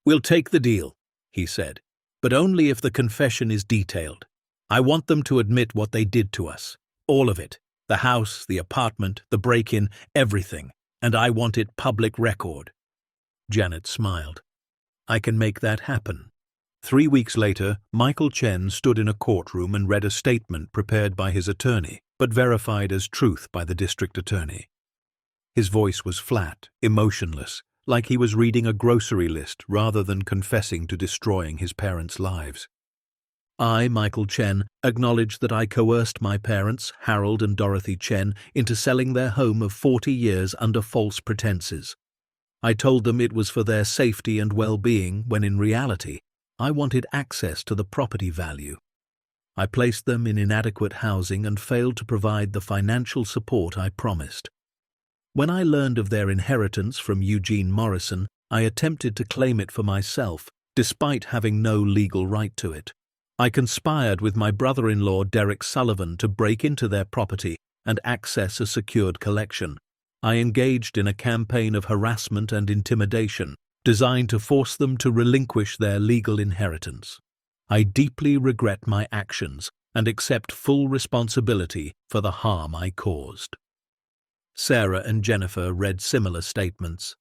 "We'll take the deal," he said, "but only if the confession is detailed. I want them to admit what they did to us. All of it. The house, the apartment, the break-in, everything. And I want it public record." Janet smiled. "I can make that happen." 3 weeks later, Michael Chen stood in a courtroom and read a statement prepared by his attorney, but verified as truth by the district attorney. His voice was flat, emotionless, like he was reading a grocery list rather than confessing to destroying his parents' lives. "I, Michael Chen, acknowledge that I coerced my parents, Harold and Dorothy Chen, into selling their home of 40 years under false pretenses. I told them it was for their safety and well-being when in reality, I wanted access to the property value. I placed them in inadequate housing and failed to provide the financial support I promised. When I learned of their inheritance from Eugene Morrison, I attempted to claim it for myself, despite having no legal right to it. I conspired with my brother-in-law Derek Sullivan to break into their property and access a secured collection. I engaged in a campaign of harassment and intimidation, designed to force them to relinquish their legal inheritance. I deeply regret my actions and accept full responsibility for the harm I caused." Sarah and Jennifer read similar statements.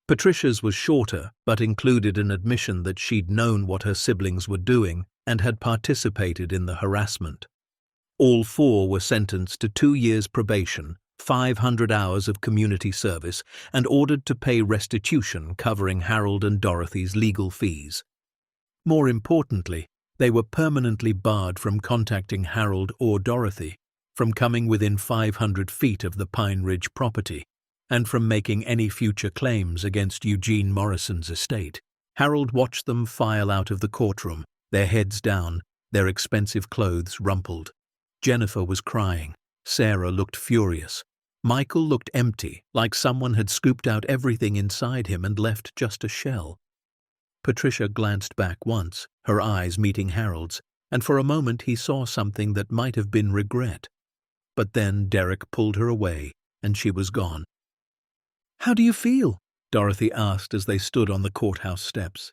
Patricia's was shorter, but included an admission that she'd known what her siblings were doing and had participated in the harassment. All 4 were sentenced to 2 years probation, 500 hours of community service, and ordered to pay restitution covering Harold and Dorothy's legal fees. More importantly, they were permanently barred from contacting Harold or Dorothy, from coming within 500 feet of the Pine Ridge property, and from making any future claims against Eugene Morrison's estate. Harold watched them file out of the courtroom, their heads down, their expensive clothes rumpled. Jennifer was crying. Sarah looked furious. Michael looked empty, like someone had scooped out everything inside him and left just a shell. Patricia glanced back once, her eyes meeting Harold's, and for a moment he saw something that might have been regret. But then Derek pulled her away, and she was gone. "How do you feel?" Dorothy asked as they stood on the courthouse steps.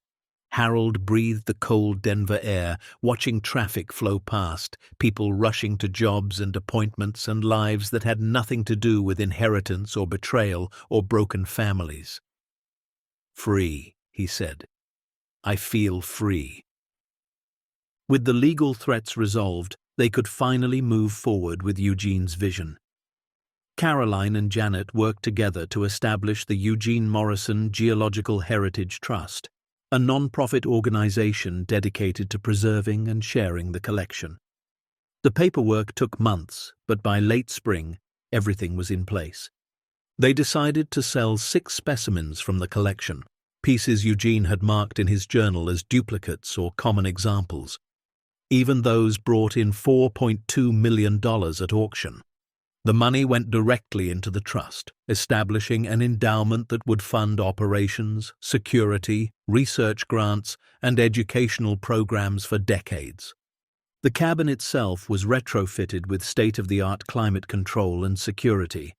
Harold breathed the cold Denver air, watching traffic flow past, people rushing to jobs and appointments and lives that had nothing to do with inheritance or betrayal or broken families. "Free," he said. "I feel free." With the legal threats resolved, they could finally move forward with Eugene's vision. Caroline and Janet worked together to establish the Eugene Morrison Geological Heritage Trust, a non-profit organization dedicated to preserving and sharing the collection. The paperwork took months, but by late spring, everything was in place. They decided to sell 6 specimens from the collection, pieces Eugene had marked in his journal as duplicates or common examples. Even those brought in $4.2 million at auction. The money went directly into the trust, establishing an endowment that would fund operations, security, research grants, and educational programs for decades. The cabin itself was retrofitted with state-of-the-art climate control and security.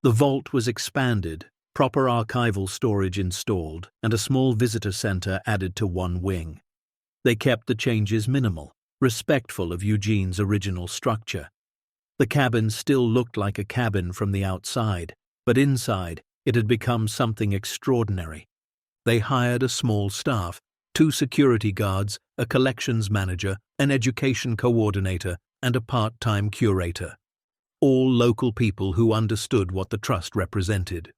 The vault was expanded, proper archival storage installed, and a small visitor center added to one wing. They kept the changes minimal, respectful of Eugene's original structure. The cabin still looked like a cabin from the outside, but inside it had become something extraordinary. They hired a small staff, 2 security guards, a collections manager, an education coordinator, and a part-time curator. All local people who understood what the trust represented.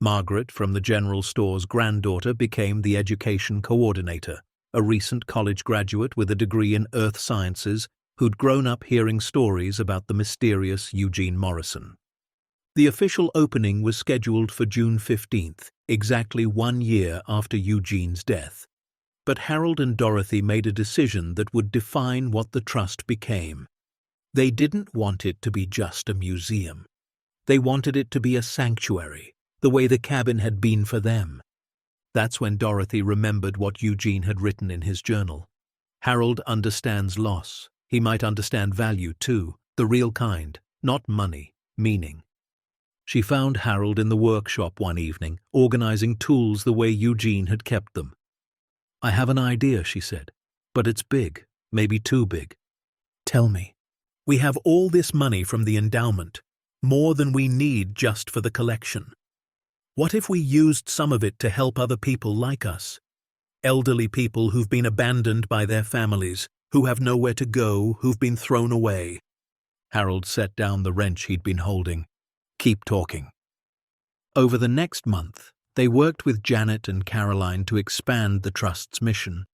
Margaret, from the general store's granddaughter, became the education coordinator, a recent college graduate with a degree in earth sciences who'd grown up hearing stories about the mysterious Eugene Morrison. The official opening was scheduled for June 15th, exactly 1 year after Eugene's death. But Harold and Dorothy made a decision that would define what the trust became. They didn't want it to be just a museum. They wanted it to be a sanctuary, the way the cabin had been for them. That's when Dorothy remembered what Eugene had written in his journal. Harold understands loss. He might understand value too, the real kind, not money, meaning. She found Harold in the workshop one evening, organizing tools the way Eugene had kept them. "I have an idea," she said, "but it's big, maybe too big." "Tell me." "We have all this money from the endowment, more than we need just for the collection. What if we used some of it to help other people like us? Elderly people who've been abandoned by their families, who have nowhere to go, who've been thrown away." Harold set down the wrench he'd been holding. "Keep talking." Over the next month, they worked with Janet and Caroline to expand the Trust's mission.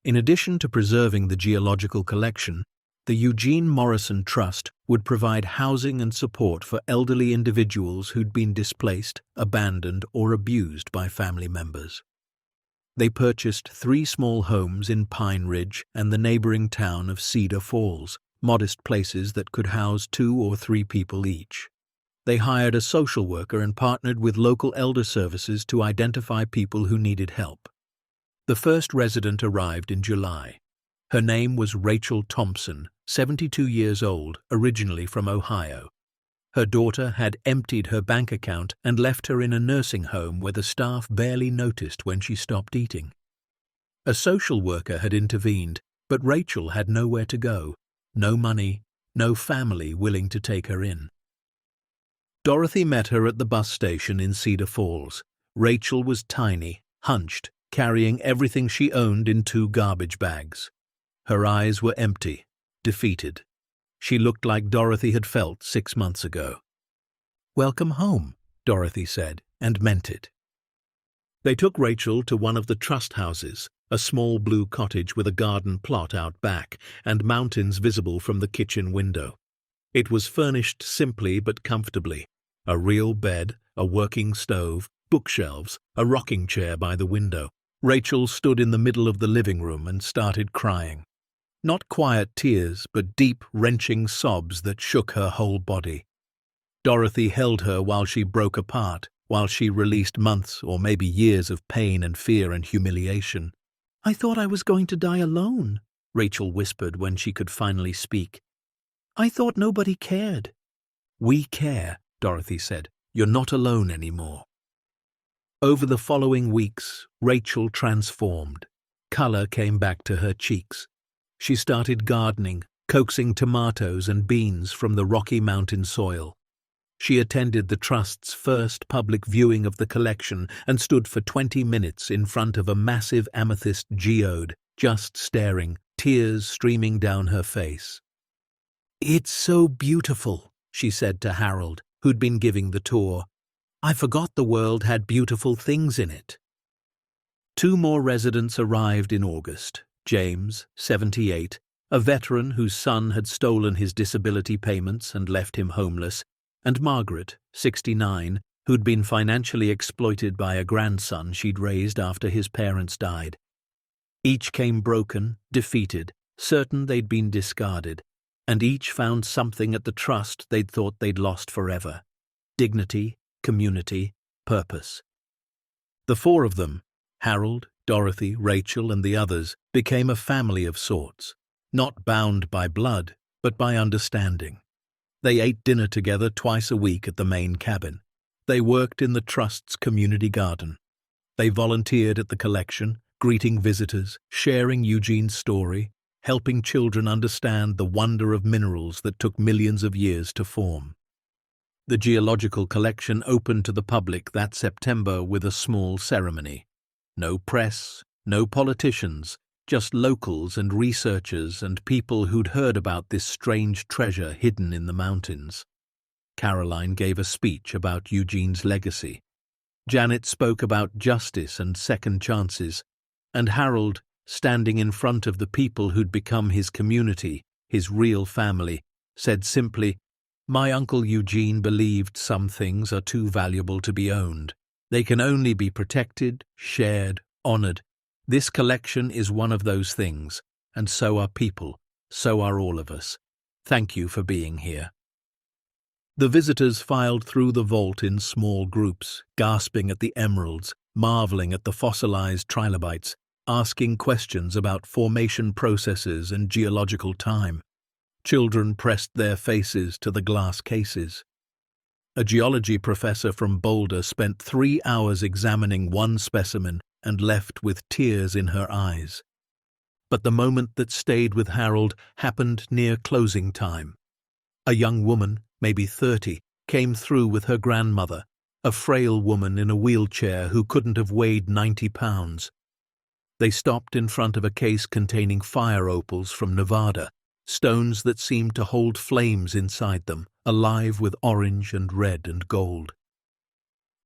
In addition to preserving the geological collection, the Eugene Morrison Trust would provide housing and support for elderly individuals who'd been displaced, abandoned, or abused by family members. They purchased 3 small homes in Pine Ridge and the neighboring town of Cedar Falls, modest places that could house 2 or 3 people each. They hired a social worker and partnered with local elder services to identify people who needed help. The first resident arrived in July. Her name was Rachel Thompson, 72 years old, originally from Ohio. Her daughter had emptied her bank account and left her in a nursing home where the staff barely noticed when she stopped eating. A social worker had intervened, but Rachel had nowhere to go, no money, no family willing to take her in. Dorothy met her at the bus station in Cedar Falls. Rachel was tiny, hunched, carrying everything she owned in 2 garbage bags. Her eyes were empty, defeated. She looked like Dorothy had felt 6 months ago. "Welcome home," Dorothy said, and meant it. They took Rachel to one of the trust houses, a small blue cottage with a garden plot out back and mountains visible from the kitchen window. It was furnished simply but comfortably. A real bed, a working stove, bookshelves, a rocking chair by the window. Rachel stood in the middle of the living room and started crying. Not quiet tears, but deep, wrenching sobs that shook her whole body. Dorothy held her while she broke apart, while she released months or maybe years of pain and fear and humiliation. "I thought I was going to die alone," Rachel whispered when she could finally speak. "I thought nobody cared." "We care," Dorothy said. "You're not alone anymore." Over the following weeks, Rachel transformed. Color came back to her cheeks. She started gardening, coaxing tomatoes and beans from the Rocky Mountain soil. She attended the Trust's first public viewing of the collection and stood for 20 minutes in front of a massive amethyst geode, just staring, tears streaming down her face. "It's so beautiful," she said to Harold, who'd been giving the tour. "I forgot the world had beautiful things in it." 2 more residents arrived in August. James, 78, a veteran whose son had stolen his disability payments and left him homeless, and Margaret, 69, who'd been financially exploited by a grandson she'd raised after his parents died. Each came broken, defeated, certain they'd been discarded, and each found something at the trust they'd thought they'd lost forever: dignity, community, purpose. The four of them, Harold, Dorothy, Rachel, and the others, became a family of sorts, not bound by blood, but by understanding. They ate dinner together twice a week at the main cabin. They worked in the Trust's community garden. They volunteered at the collection, greeting visitors, sharing Eugene's story, helping children understand the wonder of minerals that took millions of years to form. The geological collection opened to the public that September with a small ceremony. No press, no politicians, just locals and researchers and people who'd heard about this strange treasure hidden in the mountains. Caroline gave a speech about Eugene's legacy. Janet spoke about justice and second chances, and Harold, standing in front of the people who'd become his community, his real family, said simply, "My Uncle Eugene believed some things are too valuable to be owned. They can only be protected, shared, honored. This collection is one of those things, and so are people, so are all of us. Thank you for being here." The visitors filed through the vault in small groups, gasping at the emeralds, marveling at the fossilized trilobites, asking questions about formation processes and geological time. Children pressed their faces to the glass cases. A geology professor from Boulder spent 3 hours examining one specimen and left with tears in her eyes. But the moment that stayed with Harold happened near closing time. A young woman, maybe 30, came through with her grandmother, a frail woman in a wheelchair who couldn't have weighed 90 pounds. They stopped in front of a case containing fire opals from Nevada, stones that seemed to hold flames inside them, alive with orange and red and gold.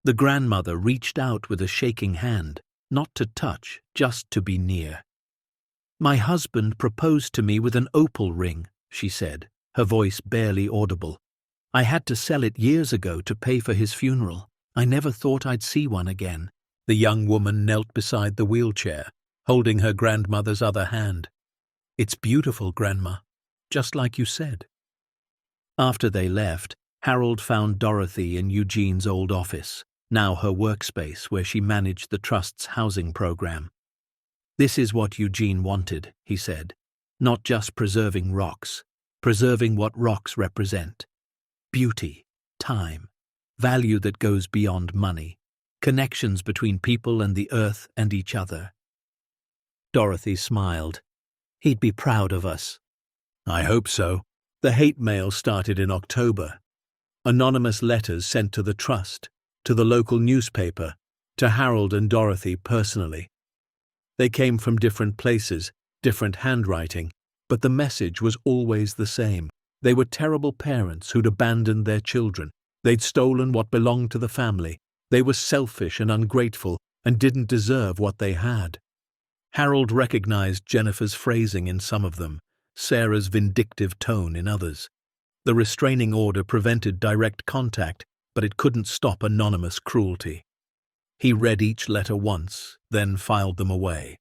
The grandmother reached out with a shaking hand, not to touch, just to be near. "My husband proposed to me with an opal ring," she said, her voice barely audible. "I had to sell it years ago to pay for his funeral. I never thought I'd see one again." The young woman knelt beside the wheelchair, holding her grandmother's other hand. "It's beautiful, Grandma, just like you said." After they left, Harold found Dorothy in Eugene's old office, now her workspace where she managed the Trust's housing program. "This is what Eugene wanted," he said, "not just preserving rocks, preserving what rocks represent. Beauty, time, value that goes beyond money, connections between people and the earth and each other." Dorothy smiled. "He'd be proud of us." "I hope so." The hate mail started in October. Anonymous letters sent to the Trust, to the local newspaper, to Harold and Dorothy personally. They came from different places, different handwriting, but the message was always the same. They were terrible parents who'd abandoned their children. They'd stolen what belonged to the family. They were selfish and ungrateful and didn't deserve what they had. Harold recognized Jennifer's phrasing in some of them, Sarah's vindictive tone in others. The restraining order prevented direct contact, but it couldn't stop anonymous cruelty. He read each letter once, then filed them away.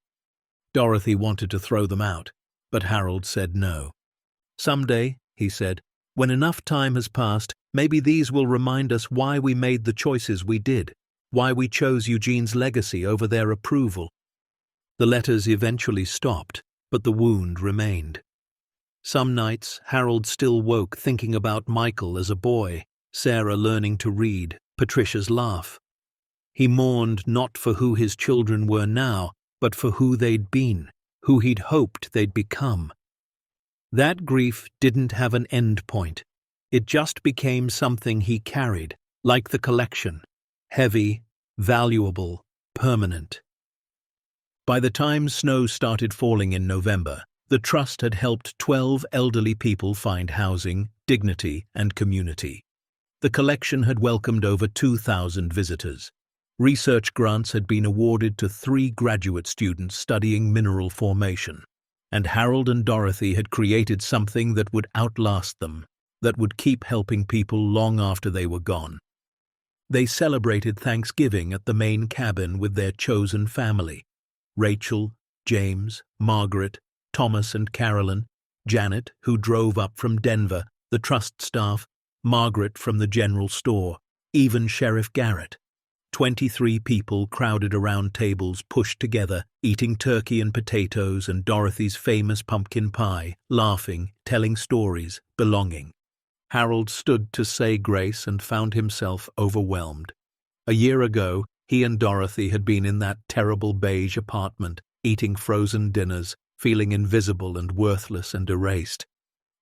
Dorothy wanted to throw them out, but Harold said no. "Someday," he said, "when enough time has passed, maybe these will remind us why we made the choices we did, why we chose Eugene's legacy over their approval." The letters eventually stopped, but the wound remained. Some nights, Harold still woke thinking about Michael as a boy, Sarah learning to read, Patricia's laugh. He mourned not for who his children were now, but for who they'd been, who he'd hoped they'd become. That grief didn't have an end point. It just became something he carried, like the collection, heavy, valuable, permanent. By the time snow started falling in November, the Trust had helped 12 elderly people find housing, dignity, and community. The collection had welcomed over 2,000 visitors. Research grants had been awarded to 3 graduate students studying mineral formation. and Harold and Dorothy had created something that would outlast them, that would keep helping people long after they were gone. They celebrated Thanksgiving at the main cabin with their chosen family: Rachel, James, Margaret, Thomas and Carolyn, Janet, who drove up from Denver, the trust staff, Margaret from the general store, even Sheriff Garrett. 23 people crowded around tables pushed together, eating turkey and potatoes and Dorothy's famous pumpkin pie, laughing, telling stories, belonging. Harold stood to say grace and found himself overwhelmed. A year ago, he and Dorothy had been in that terrible beige apartment, eating frozen dinners, feeling invisible and worthless and erased.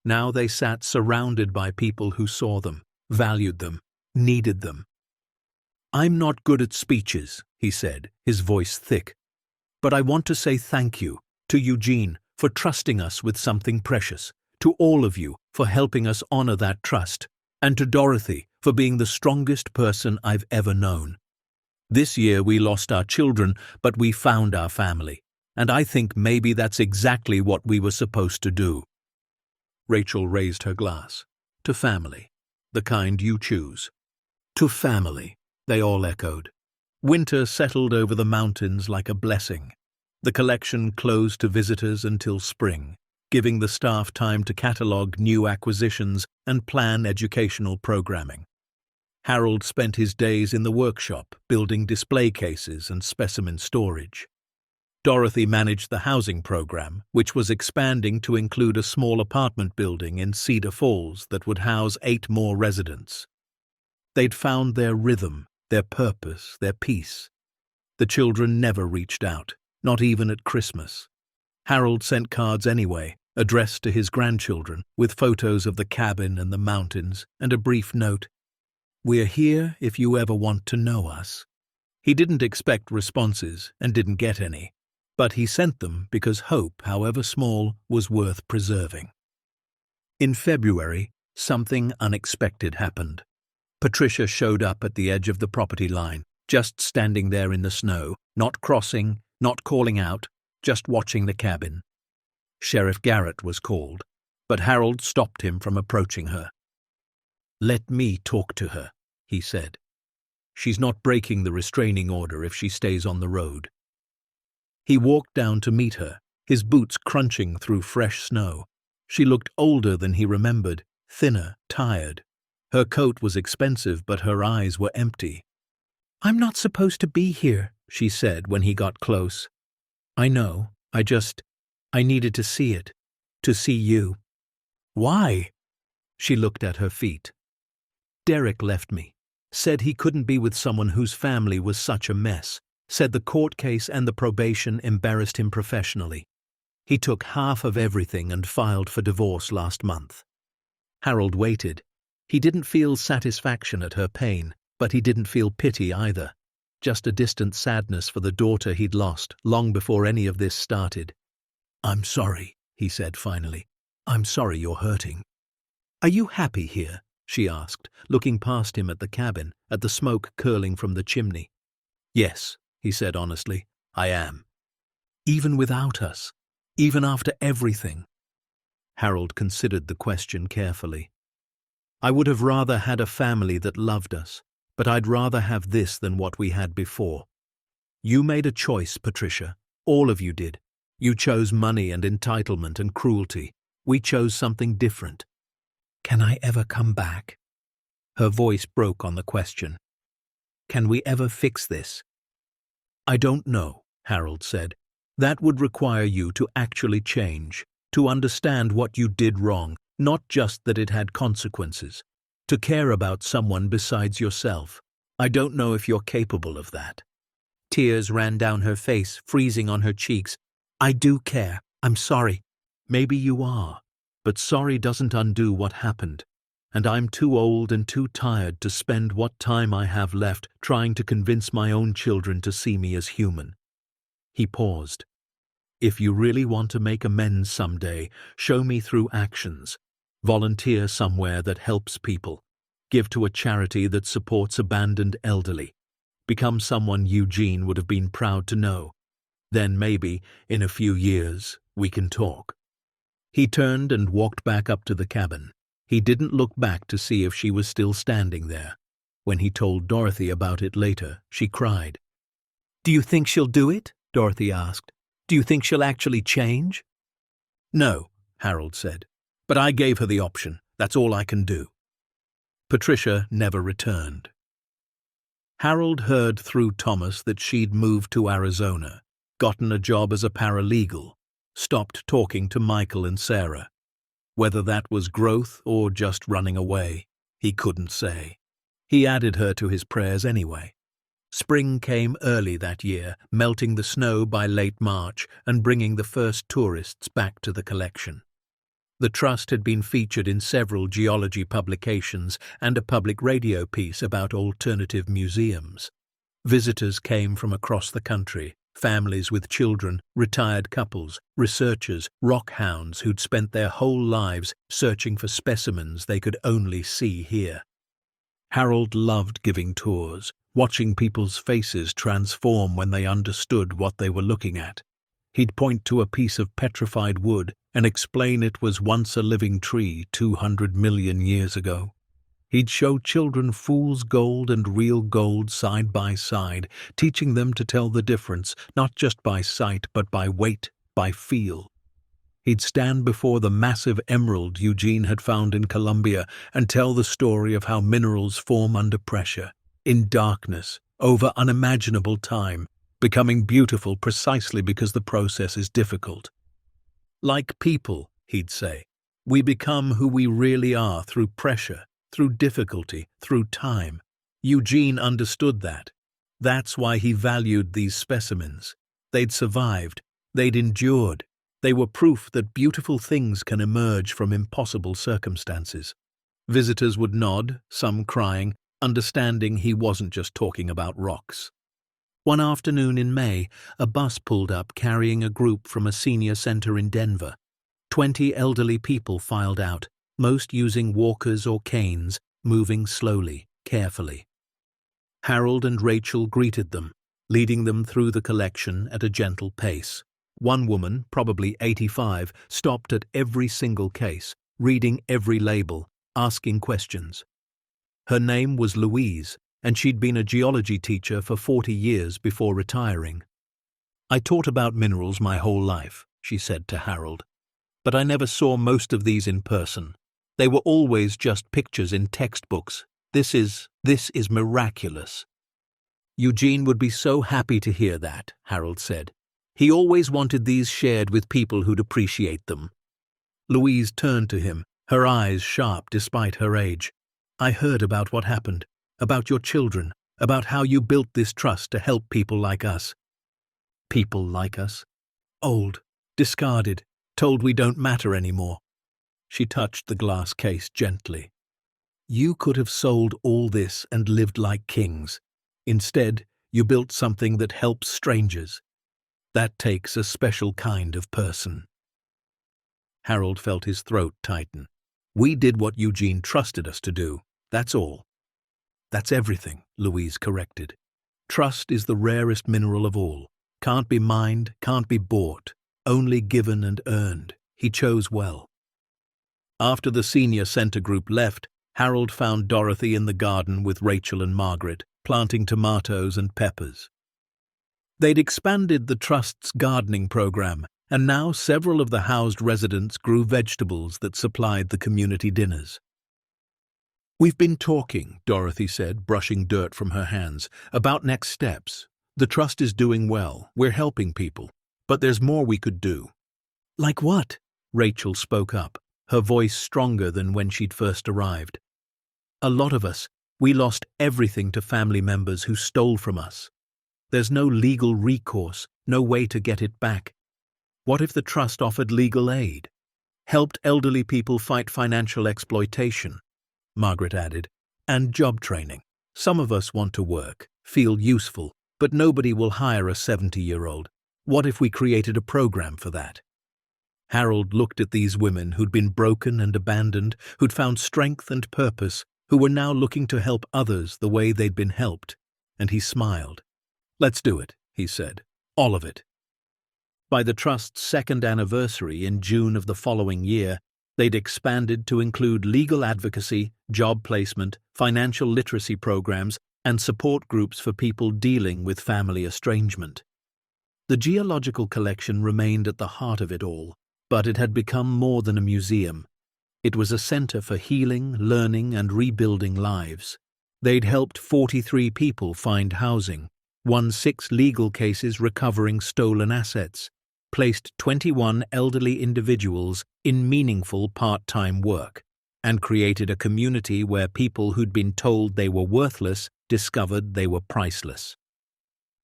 Now they sat surrounded by people who saw them, valued them, needed them. "I'm not good at speeches," he said, his voice thick, "but I want to say thank you to Eugene for trusting us with something precious, to all of you for helping us honor that trust, and to Dorothy for being the strongest person I've ever known. This year we lost our children, but we found our family, and I think maybe that's exactly what we were supposed to do." Rachel raised her glass. "To family, the kind you choose." "To family," they all echoed. Winter settled over the mountains like a blessing. The collection closed to visitors until spring, giving the staff time to catalogue new acquisitions and plan educational programming. Harold spent his days in the workshop, building display cases and specimen storage. Dorothy managed the housing program, which was expanding to include a small apartment building in Cedar Falls that would house 8 more residents. They'd found their rhythm, their purpose, their peace. The children never reached out, not even at Christmas. Harold sent cards anyway, addressed to his grandchildren, with photos of the cabin and the mountains, and a brief note: "We're here if you ever want to know us." He didn't expect responses and didn't get any, but he sent them because hope, however small, was worth preserving. In February, something unexpected happened. Patricia showed up at the edge of the property line, just standing there in the snow, not crossing, not calling out, just watching the cabin. Sheriff Garrett was called, but Harold stopped him from approaching her. "Let me talk to her," he said. "She's not breaking the restraining order if she stays on the road." He walked down to meet her, his boots crunching through fresh snow. She looked older than he remembered, thinner, tired. Her coat was expensive, but her eyes were empty. "I'm not supposed to be here," she said when he got close. "I know, I needed to see it, to see you." "Why?" She looked at her feet. "Derek left me, said he couldn't be with someone whose family was such a mess, said the court case and the probation embarrassed him professionally. He took half of everything and filed for divorce last month." Harold waited. He didn't feel satisfaction at her pain, but he didn't feel pity either. Just a distant sadness for the daughter he'd lost long before any of this started. "I'm sorry," he said finally. "I'm sorry you're hurting." "Are you happy here?" she asked, looking past him at the cabin, at the smoke curling from the chimney. "Yes," he said honestly, "I am. Even without us, even after everything." Harold considered the question carefully. "I would have rather had a family that loved us, but I'd rather have this than what we had before. You made a choice, Patricia. All of you did. You chose money and entitlement and cruelty. We chose something different. Can I ever come back?" Her voice broke on the question. "Can we ever fix this?" "I don't know," Harold said. "That would require you to actually change, to understand what you did wrong, not just that it had consequences, to care about someone besides yourself. I don't know if you're capable of that." Tears ran down her face, freezing on her cheeks. "I do care. I'm sorry." "Maybe you are, but sorry doesn't undo what happened, and I'm too old and too tired to spend what time I have left trying to convince my own children to see me as human." He paused. "If you really want to make amends someday, show me through actions. Volunteer somewhere that helps people. Give to a charity that supports abandoned elderly. Become someone Eugene would have been proud to know. Then maybe, in a few years, We can talk." He turned and walked back up to the cabin. He didn't look back to see if she was still standing there. When he told Dorothy about it later, she cried. "Do you think she'll do it?" Dorothy asked. "Do you think she'll actually change?" "No," Harold said. "But I gave her the option. That's all I can do." Patricia never returned. Harold heard through Thomas that she'd moved to Arizona, gotten a job as a paralegal, stopped talking to Michael and Sarah. Whether that was growth or just running away, he couldn't say. He added her to his prayers anyway. Spring came early that year, melting the snow by late March and bringing the first tourists back to the collection. The trust had been featured in several geology publications and a public radio piece about alternative museums. Visitors came from across the country, families with children, retired couples, researchers, rock hounds who'd spent their whole lives searching for specimens they could only see here. Harold loved giving tours, watching people's faces transform when they understood what they were looking at. He'd point to a piece of petrified wood and explain it was once a living tree 200 million years ago. He'd show children fool's gold and real gold side by side, teaching them to tell the difference, not just by sight, but by weight, by feel. He'd stand before the massive emerald Eugene had found in Colombia and tell the story of how minerals form under pressure, in darkness, over unimaginable time, becoming beautiful precisely because the process is difficult. Like people, he'd say, we become who we really are through pressure, through difficulty, through time. Eugene understood that. That's why he valued these specimens. They'd survived. They'd endured. They were proof that beautiful things can emerge from impossible circumstances. Visitors would nod, some crying, understanding he wasn't just talking about rocks. One afternoon in May, a bus pulled up carrying a group from a senior center in Denver. 20 elderly people filed out, most using walkers or canes, moving slowly, carefully. Harold and Rachel greeted them, leading them through the collection at a gentle pace. One woman, probably 85, stopped at every single case, reading every label, asking questions. Her name was Louise, and she'd been a geology teacher for 40 years before retiring. "I taught about minerals my whole life," she said to Harold, "but I never saw most of these in person. They were always just pictures in textbooks. This is miraculous." Eugene would be so happy to hear that, Harold said. He always wanted these shared with people who'd appreciate them. Louise turned to him, her eyes sharp despite her age. "I heard about what happened, about your children, about how you built this trust to help people like us." "People like us? Old, discarded, told we don't matter anymore." She touched the glass case gently. "You could have sold all this and lived like kings. Instead, you built something that helps strangers. That takes a special kind of person." Harold felt his throat tighten. "We did what Eugene trusted us to do, that's all." "That's everything," Louise corrected. "Trust is the rarest mineral of all. Can't be mined, can't be bought, only given and earned. He chose well." After the senior center group left, Harold found Dorothy in the garden with Rachel and Margaret, planting tomatoes and peppers. They'd expanded the Trust's gardening program, and now several of the housed residents grew vegetables that supplied the community dinners. "We've been talking," Dorothy said, brushing dirt from her hands, "about next steps. The Trust is doing well, we're helping people, but there's more we could do." "Like what?" Rachel spoke up, her voice stronger than when she'd first arrived. "A lot of us, we lost everything to family members who stole from us. There's no legal recourse, no way to get it back. What if the Trust offered legal aid? Helped elderly people fight financial exploitation?" Margaret added, "and job training. Some of us want to work, feel useful, but nobody will hire a 70-year-old. What if we created a program for that?" Harold looked at these women who'd been broken and abandoned, who'd found strength and purpose, who were now looking to help others the way they'd been helped, and he smiled. "Let's do it," he said. "All of it." By the Trust's second anniversary in June of the following year, they'd expanded to include legal advocacy, job placement, financial literacy programs, and support groups for people dealing with family estrangement. The geological collection remained at the heart of it all, but it had become more than a museum. It was a center for healing, learning, and rebuilding lives. They'd helped 43 people find housing, won 6 legal cases recovering stolen assets, placed 21 elderly individuals in meaningful part-time work, and created a community where people who'd been told they were worthless discovered they were priceless.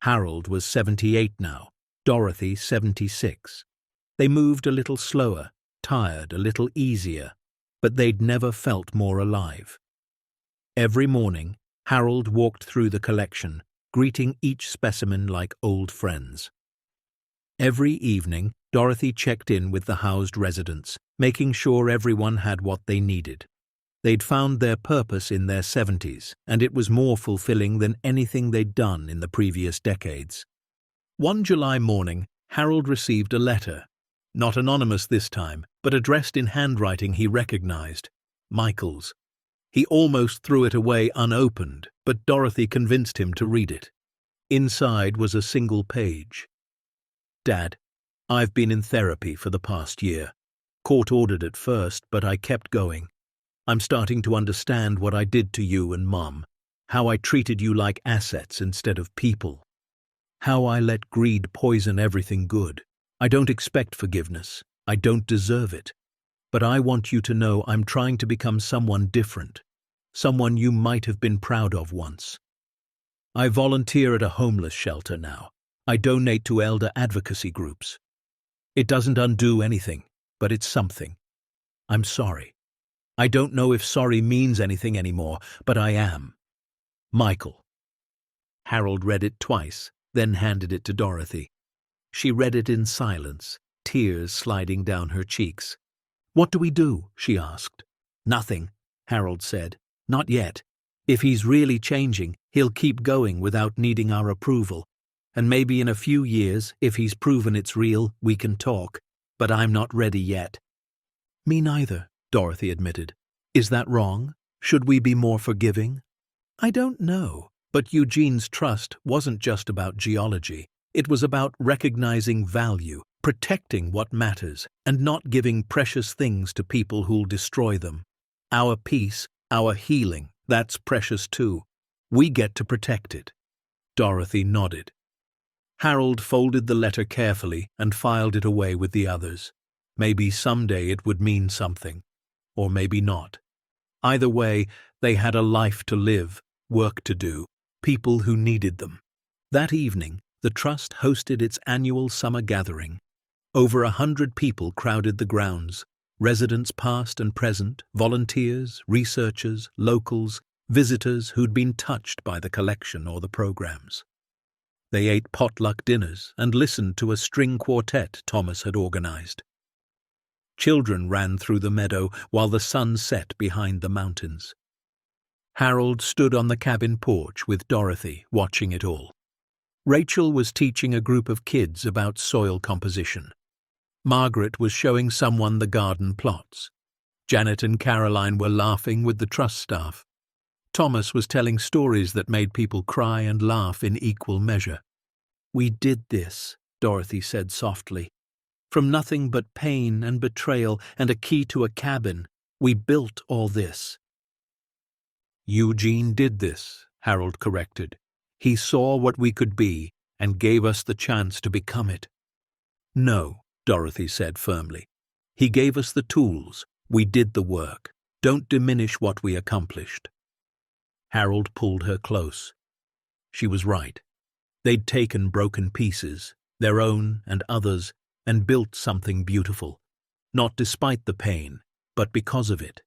Harold was 78 now, Dorothy 76. They moved a little slower, tired, a little easier, but they'd never felt more alive. Every morning, Harold walked through the collection, greeting each specimen like old friends. Every evening, Dorothy checked in with the housed residents, making sure everyone had what they needed. They'd found their purpose in their 70s, and it was more fulfilling than anything they'd done in the previous decades. One July morning, Harold received a letter. Not anonymous this time, but addressed in handwriting he recognized. Michael's. He almost threw it away unopened, but Dorothy convinced him to read it. Inside was a single page. Dad, I've been in therapy for the past year. Court-ordered at first, but I kept going. I'm starting to understand what I did to you and Mom, how I treated you like assets instead of people, how I let greed poison everything good. I don't expect forgiveness. I don't deserve it. But I want you to know I'm trying to become someone different, someone you might have been proud of once. I volunteer at a homeless shelter now. I donate to elder advocacy groups. It doesn't undo anything, but it's something. I'm sorry. I don't know if sorry means anything anymore, but I am. Michael. Harold read it twice, then handed it to Dorothy. She read it in silence, tears sliding down her cheeks. What do we do? She asked. Nothing, Harold said. Not yet. If he's really changing, he'll keep going without needing our approval. And maybe in a few years, if he's proven it's real, we can talk. But I'm not ready yet. Me neither, Dorothy admitted. Is that wrong? Should we be more forgiving? I don't know. But Eugene's trust wasn't just about geology. It was about recognizing value, protecting what matters, and not giving precious things to people who'll destroy them. Our peace, our healing, that's precious too. We get to protect it. Dorothy nodded. Harold folded the letter carefully and filed it away with the others. Maybe someday it would mean something, or maybe not. Either way, they had a life to live, work to do, people who needed them. That evening, the Trust hosted its annual summer gathering. Over 100 people crowded the grounds, residents past and present, volunteers, researchers, locals, visitors who'd been touched by the collection or the programs. They ate potluck dinners and listened to a string quartet Thomas had organized. Children ran through the meadow while the sun set behind the mountains. Harold stood on the cabin porch with Dorothy, watching it all. Rachel was teaching a group of kids about soil composition. Margaret was showing someone the garden plots. Janet and Caroline were laughing with the Trust staff. Thomas was telling stories that made people cry and laugh in equal measure. We did this, Dorothy said softly. From nothing but pain and betrayal and a key to a cabin, we built all this. Eugene did this, Harold corrected. He saw what we could be and gave us the chance to become it. No, Dorothy said firmly. He gave us the tools. We did the work. Don't diminish what we accomplished. Harold pulled her close. She was right. They'd taken broken pieces, their own and others, and built something beautiful. Not despite the pain, but because of it.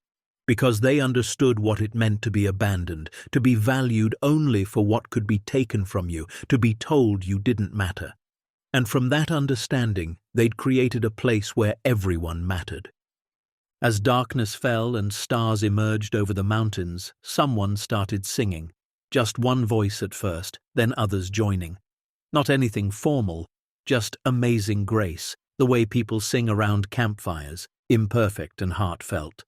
Because they understood what it meant to be abandoned, to be valued only for what could be taken from you, to be told you didn't matter. And from that understanding, they'd created a place where everyone mattered. As darkness fell and stars emerged over the mountains, someone started singing. Just one voice at first, then others joining. Not anything formal, just amazing grace, the way people sing around campfires, imperfect and heartfelt.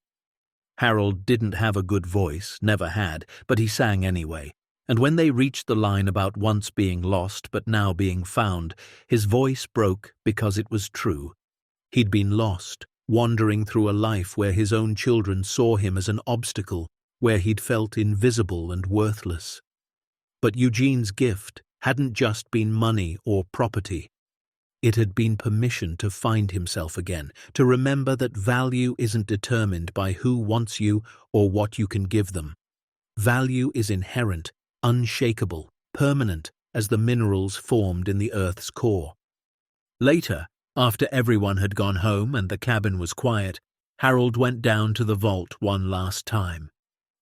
Harold didn't have a good voice, never had, but he sang anyway. And when they reached the line about once being lost but now being found, his voice broke because it was true. He'd been lost, wandering through a life where his own children saw him as an obstacle, where he'd felt invisible and worthless. But Eugene's gift hadn't just been money or property. It had been permission to find himself again, to remember that value isn't determined by who wants you or what you can give them. Value is inherent, unshakable, permanent as the minerals formed in the earth's core. Later, after everyone had gone home and the cabin was quiet, Harold went down to the vault one last time.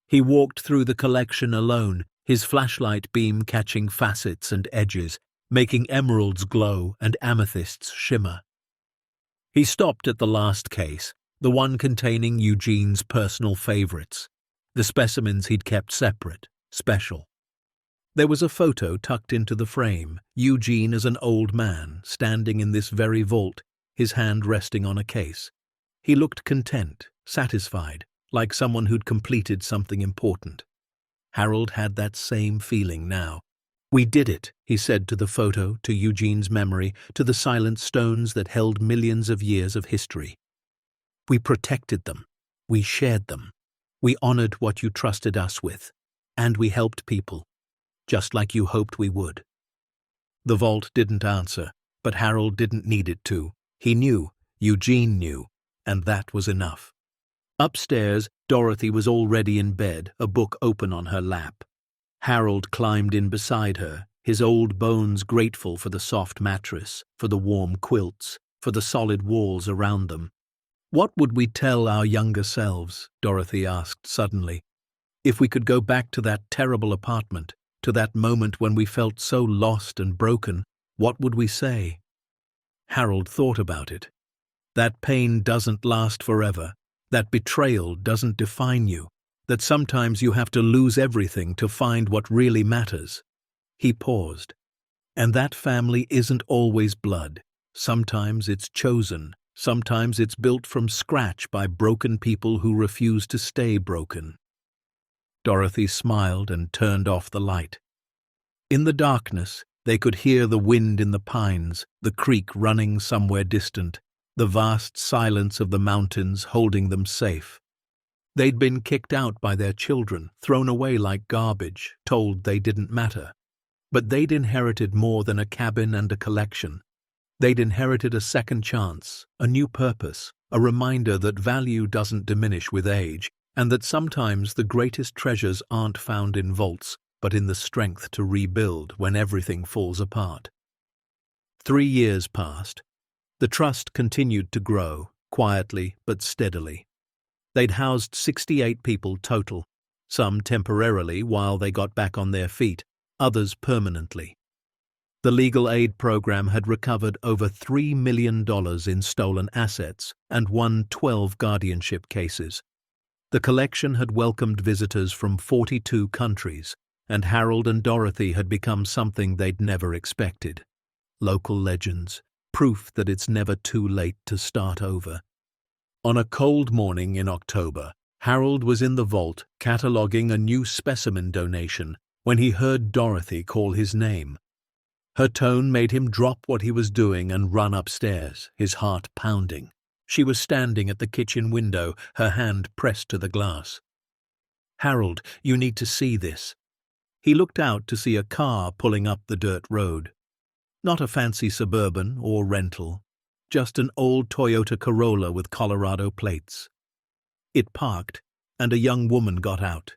He walked through the collection alone, his flashlight beam catching facets and edges, making emeralds glow and amethysts shimmer. He stopped at the last case, the one containing Eugene's personal favorites, the specimens he'd kept separate, special. There was a photo tucked into the frame, Eugene as an old man, standing in this very vault, his hand resting on a case. He looked content, satisfied, like someone who'd completed something important. Harold had that same feeling now. "We did it," he said to the photo, to Eugene's memory, to the silent stones that held millions of years of history. "We protected them. We shared them. We honored what you trusted us with. And we helped people, just like you hoped we would." The vault didn't answer, but Harold didn't need it to. He knew, Eugene knew, and that was enough. Upstairs, Dorothy was already in bed, a book open on her lap. Harold climbed in beside her, his old bones grateful for the soft mattress, for the warm quilts, for the solid walls around them. "What would we tell our younger selves?" Dorothy asked suddenly. "If we could go back to that terrible apartment, to that moment when we felt so lost and broken, what would we say?" Harold thought about it. That pain doesn't last forever. That betrayal doesn't define you. That sometimes you have to lose everything to find what really matters. He paused. And that family isn't always blood. Sometimes it's chosen. Sometimes it's built from scratch by broken people who refuse to stay broken. Dorothy smiled and turned off the light. In the darkness, they could hear the wind in the pines, the creek running somewhere distant, the vast silence of the mountains holding them safe. They'd been kicked out by their children, thrown away like garbage, told they didn't matter. But they'd inherited more than a cabin and a collection. They'd inherited a second chance, a new purpose, a reminder that value doesn't diminish with age, and that sometimes the greatest treasures aren't found in vaults, but in the strength to rebuild when everything falls apart. 3 years passed. The trust continued to grow, quietly but steadily. They'd housed 68 people total, some temporarily while they got back on their feet, others permanently. The legal aid program had recovered over $3 million in stolen assets and won 12 guardianship cases. The collection had welcomed visitors from 42 countries, and Harold and Dorothy had become something they'd never expected. Local legends, proof that it's never too late to start over. On a cold morning in October, Harold was in the vault cataloguing a new specimen donation when he heard Dorothy call his name. Her tone made him drop what he was doing and run upstairs, his heart pounding. She was standing at the kitchen window, her hand pressed to the glass. "Harold, you need to see this." He looked out to see a car pulling up the dirt road. Not a fancy Suburban or rental, just an old Toyota Corolla with Colorado plates. It parked, and a young woman got out.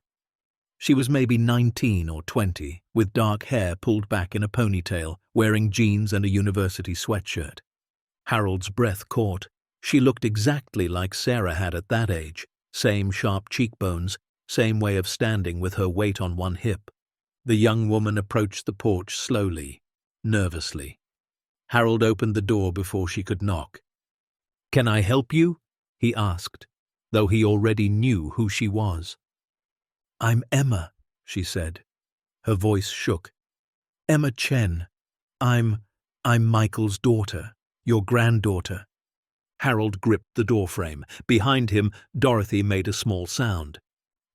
She was maybe 19 or 20, with dark hair pulled back in a ponytail, wearing jeans and a university sweatshirt. Harold's breath caught. She looked exactly like Sarah had at that age, same sharp cheekbones, same way of standing with her weight on one hip. The young woman approached the porch slowly, nervously. Harold opened the door before she could knock. "Can I help you?" he asked, though he already knew who she was. "I'm Emma," she said. Her voice shook. "Emma Chen. I'm..." I'm Michael's daughter, your granddaughter. Harold gripped the doorframe. Behind him, Dorothy made a small sound.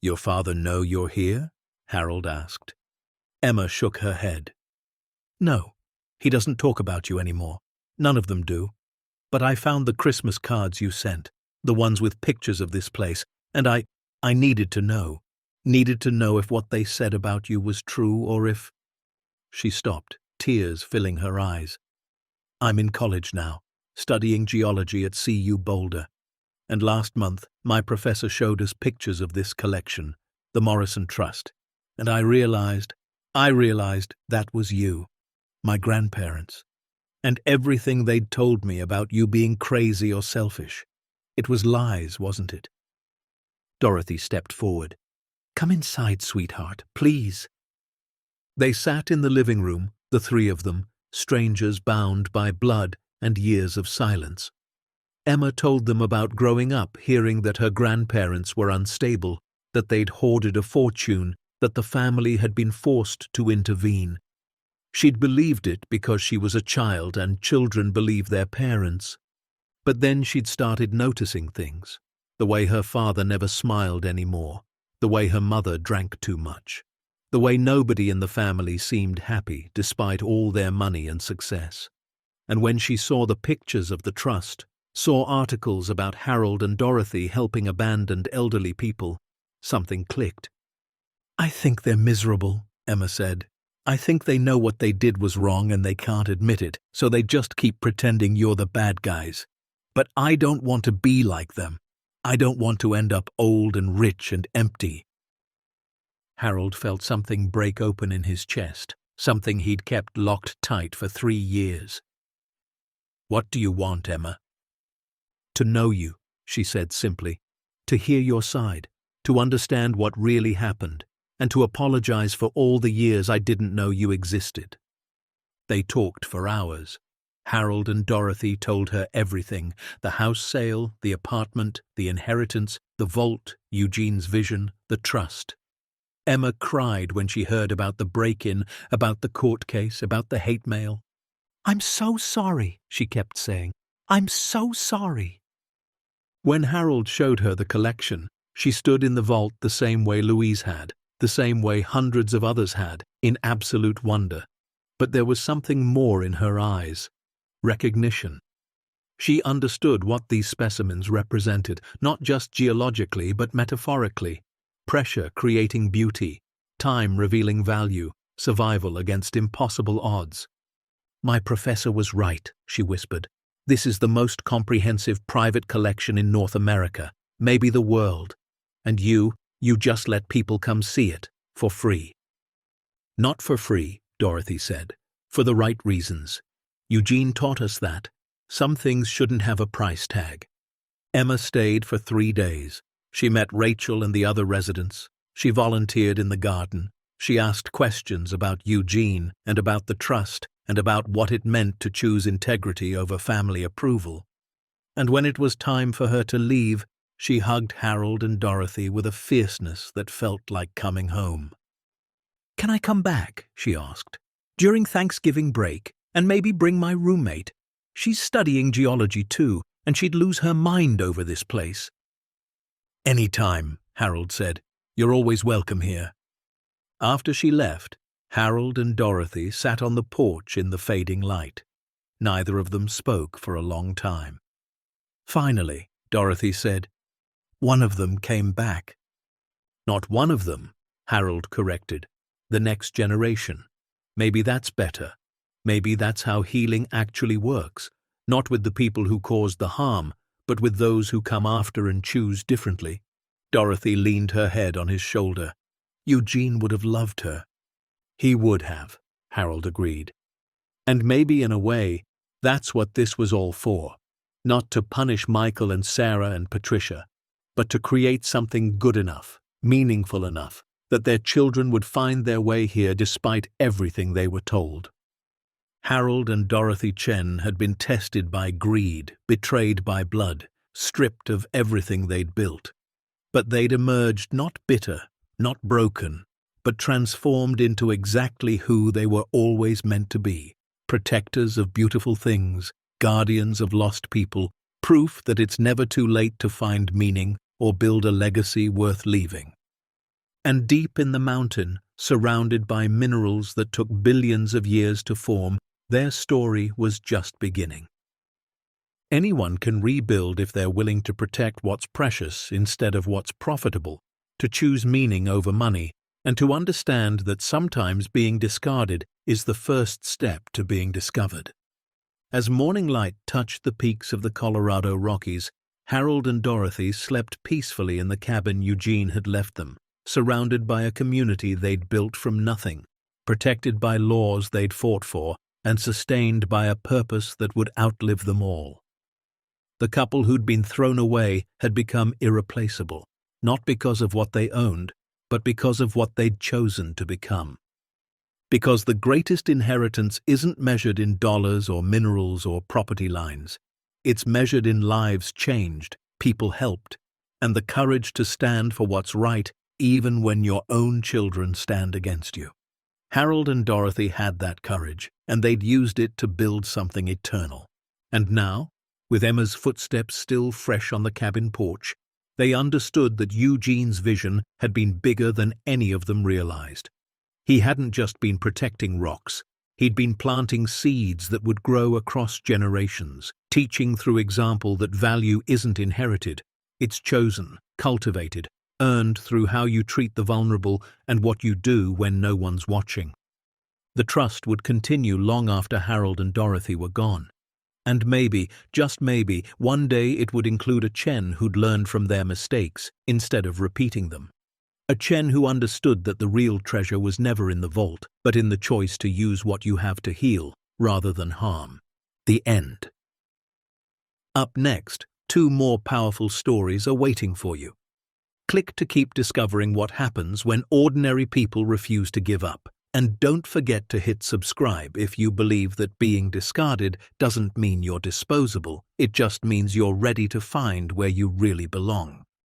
Your father know you're here? Harold asked. Emma shook her head. No, he doesn't talk about you anymore. None of them do. But I found the Christmas cards you sent, the ones with pictures of this place, and I needed to know. Needed to know if what they said about you was true or if... She stopped, tears filling her eyes. I'm in college now, studying geology at CU Boulder. And last month, my professor showed us pictures of this collection, the Morrison Trust. And I realized that was you, my grandparents. And everything they'd told me about you being crazy or selfish. It was lies, wasn't it? Dorothy stepped forward. Come inside, sweetheart, please. They sat in the living room, the three of them, strangers bound by blood and years of silence. Emma told them about growing up hearing that her grandparents were unstable, that they'd hoarded a fortune, that the family had been forced to intervene. She'd believed it because she was a child and children believe their parents. But then she'd started noticing things, the way her father never smiled anymore, the way her mother drank too much, the way nobody in the family seemed happy despite all their money and success. And when she saw the pictures of the trust, saw articles about Harold and Dorothy helping abandoned elderly people, something clicked. I think they're miserable, Emma said. I think they know what they did was wrong and they can't admit it, so they just keep pretending you're the bad guys. But I don't want to be like them. I don't want to end up old and rich and empty. Harold felt something break open in his chest, something he'd kept locked tight for 3 years. What do you want, Emma? To know you, she said simply. To hear your side, to understand what really happened, and to apologize for all the years I didn't know you existed. They talked for hours. Harold and Dorothy told her everything, the house sale, the apartment, the inheritance, the vault, Eugene's vision, the trust. Emma cried when she heard about the break-in, about the court case, about the hate mail. I'm so sorry, she kept saying. I'm so sorry. When Harold showed her the collection, she stood in the vault the same way Louise had, the same way hundreds of others had, in absolute wonder. But there was something more in her eyes. Recognition. She understood what these specimens represented, not just geologically but metaphorically. Pressure creating beauty, time revealing value, survival against impossible odds. My professor was right, she whispered. This is the most comprehensive private collection in North America, maybe the world. And you just let people come see it, for free. Not for free, Dorothy said, for the right reasons. Eugene taught us that. Some things shouldn't have a price tag. Emma stayed for 3 days. She met Rachel and the other residents. She volunteered in the garden. She asked questions about Eugene and about the trust and about what it meant to choose integrity over family approval. And when it was time for her to leave, she hugged Harold and Dorothy with a fierceness that felt like coming home. Can I come back? She asked. During Thanksgiving break, and maybe bring my roommate. She's studying geology too, and she'd lose her mind over this place. Any time, Harold said. You're always welcome here. After she left, Harold and Dorothy sat on the porch in the fading light. Neither of them spoke for a long time. Finally, Dorothy said, one of them came back. Not one of them, Harold corrected. The next generation. Maybe that's better. Maybe that's how healing actually works, not with the people who caused the harm, but with those who come after and choose differently. Dorothy leaned her head on his shoulder. Eugene would have loved her. He would have, Harold agreed. And maybe in a way, that's what this was all for. Not to punish Michael and Sarah and Patricia, but to create something good enough, meaningful enough, that their children would find their way here despite everything they were told. Harold and Dorothy Chen had been tested by greed, betrayed by blood, stripped of everything they'd built. But they'd emerged not bitter, not broken, but transformed into exactly who they were always meant to be, protectors of beautiful things, guardians of lost people, proof that it's never too late to find meaning or build a legacy worth leaving. And deep in the mountain, surrounded by minerals that took billions of years to form, their story was just beginning. Anyone can rebuild if they're willing to protect what's precious instead of what's profitable, to choose meaning over money, and to understand that sometimes being discarded is the first step to being discovered. As morning light touched the peaks of the Colorado Rockies, Harold and Dorothy slept peacefully in the cabin Eugene had left them, surrounded by a community they'd built from nothing, protected by laws they'd fought for, and sustained by a purpose that would outlive them all. The couple who'd been thrown away had become irreplaceable, not because of what they owned, but because of what they'd chosen to become. Because the greatest inheritance isn't measured in dollars or minerals or property lines. It's measured in lives changed, people helped, and the courage to stand for what's right even when your own children stand against you. Harold and Dorothy had that courage, and they'd used it to build something eternal. And now, with Emma's footsteps still fresh on the cabin porch, they understood that Eugene's vision had been bigger than any of them realized. He hadn't just been protecting rocks. He'd been planting seeds that would grow across generations, teaching through example that value isn't inherited, it's chosen, cultivated, earned through how you treat the vulnerable and what you do when no one's watching. The trust would continue long after Harold and Dorothy were gone. And maybe, just maybe, one day it would include a Chen who'd learned from their mistakes instead of repeating them. A Chen who understood that the real treasure was never in the vault, but in the choice to use what you have to heal rather than harm. The end. Up next, 2 more powerful stories are waiting for you. Click to keep discovering what happens when ordinary people refuse to give up. And don't forget to hit subscribe if you believe that being discarded doesn't mean you're disposable, it just means you're ready to find where you really belong.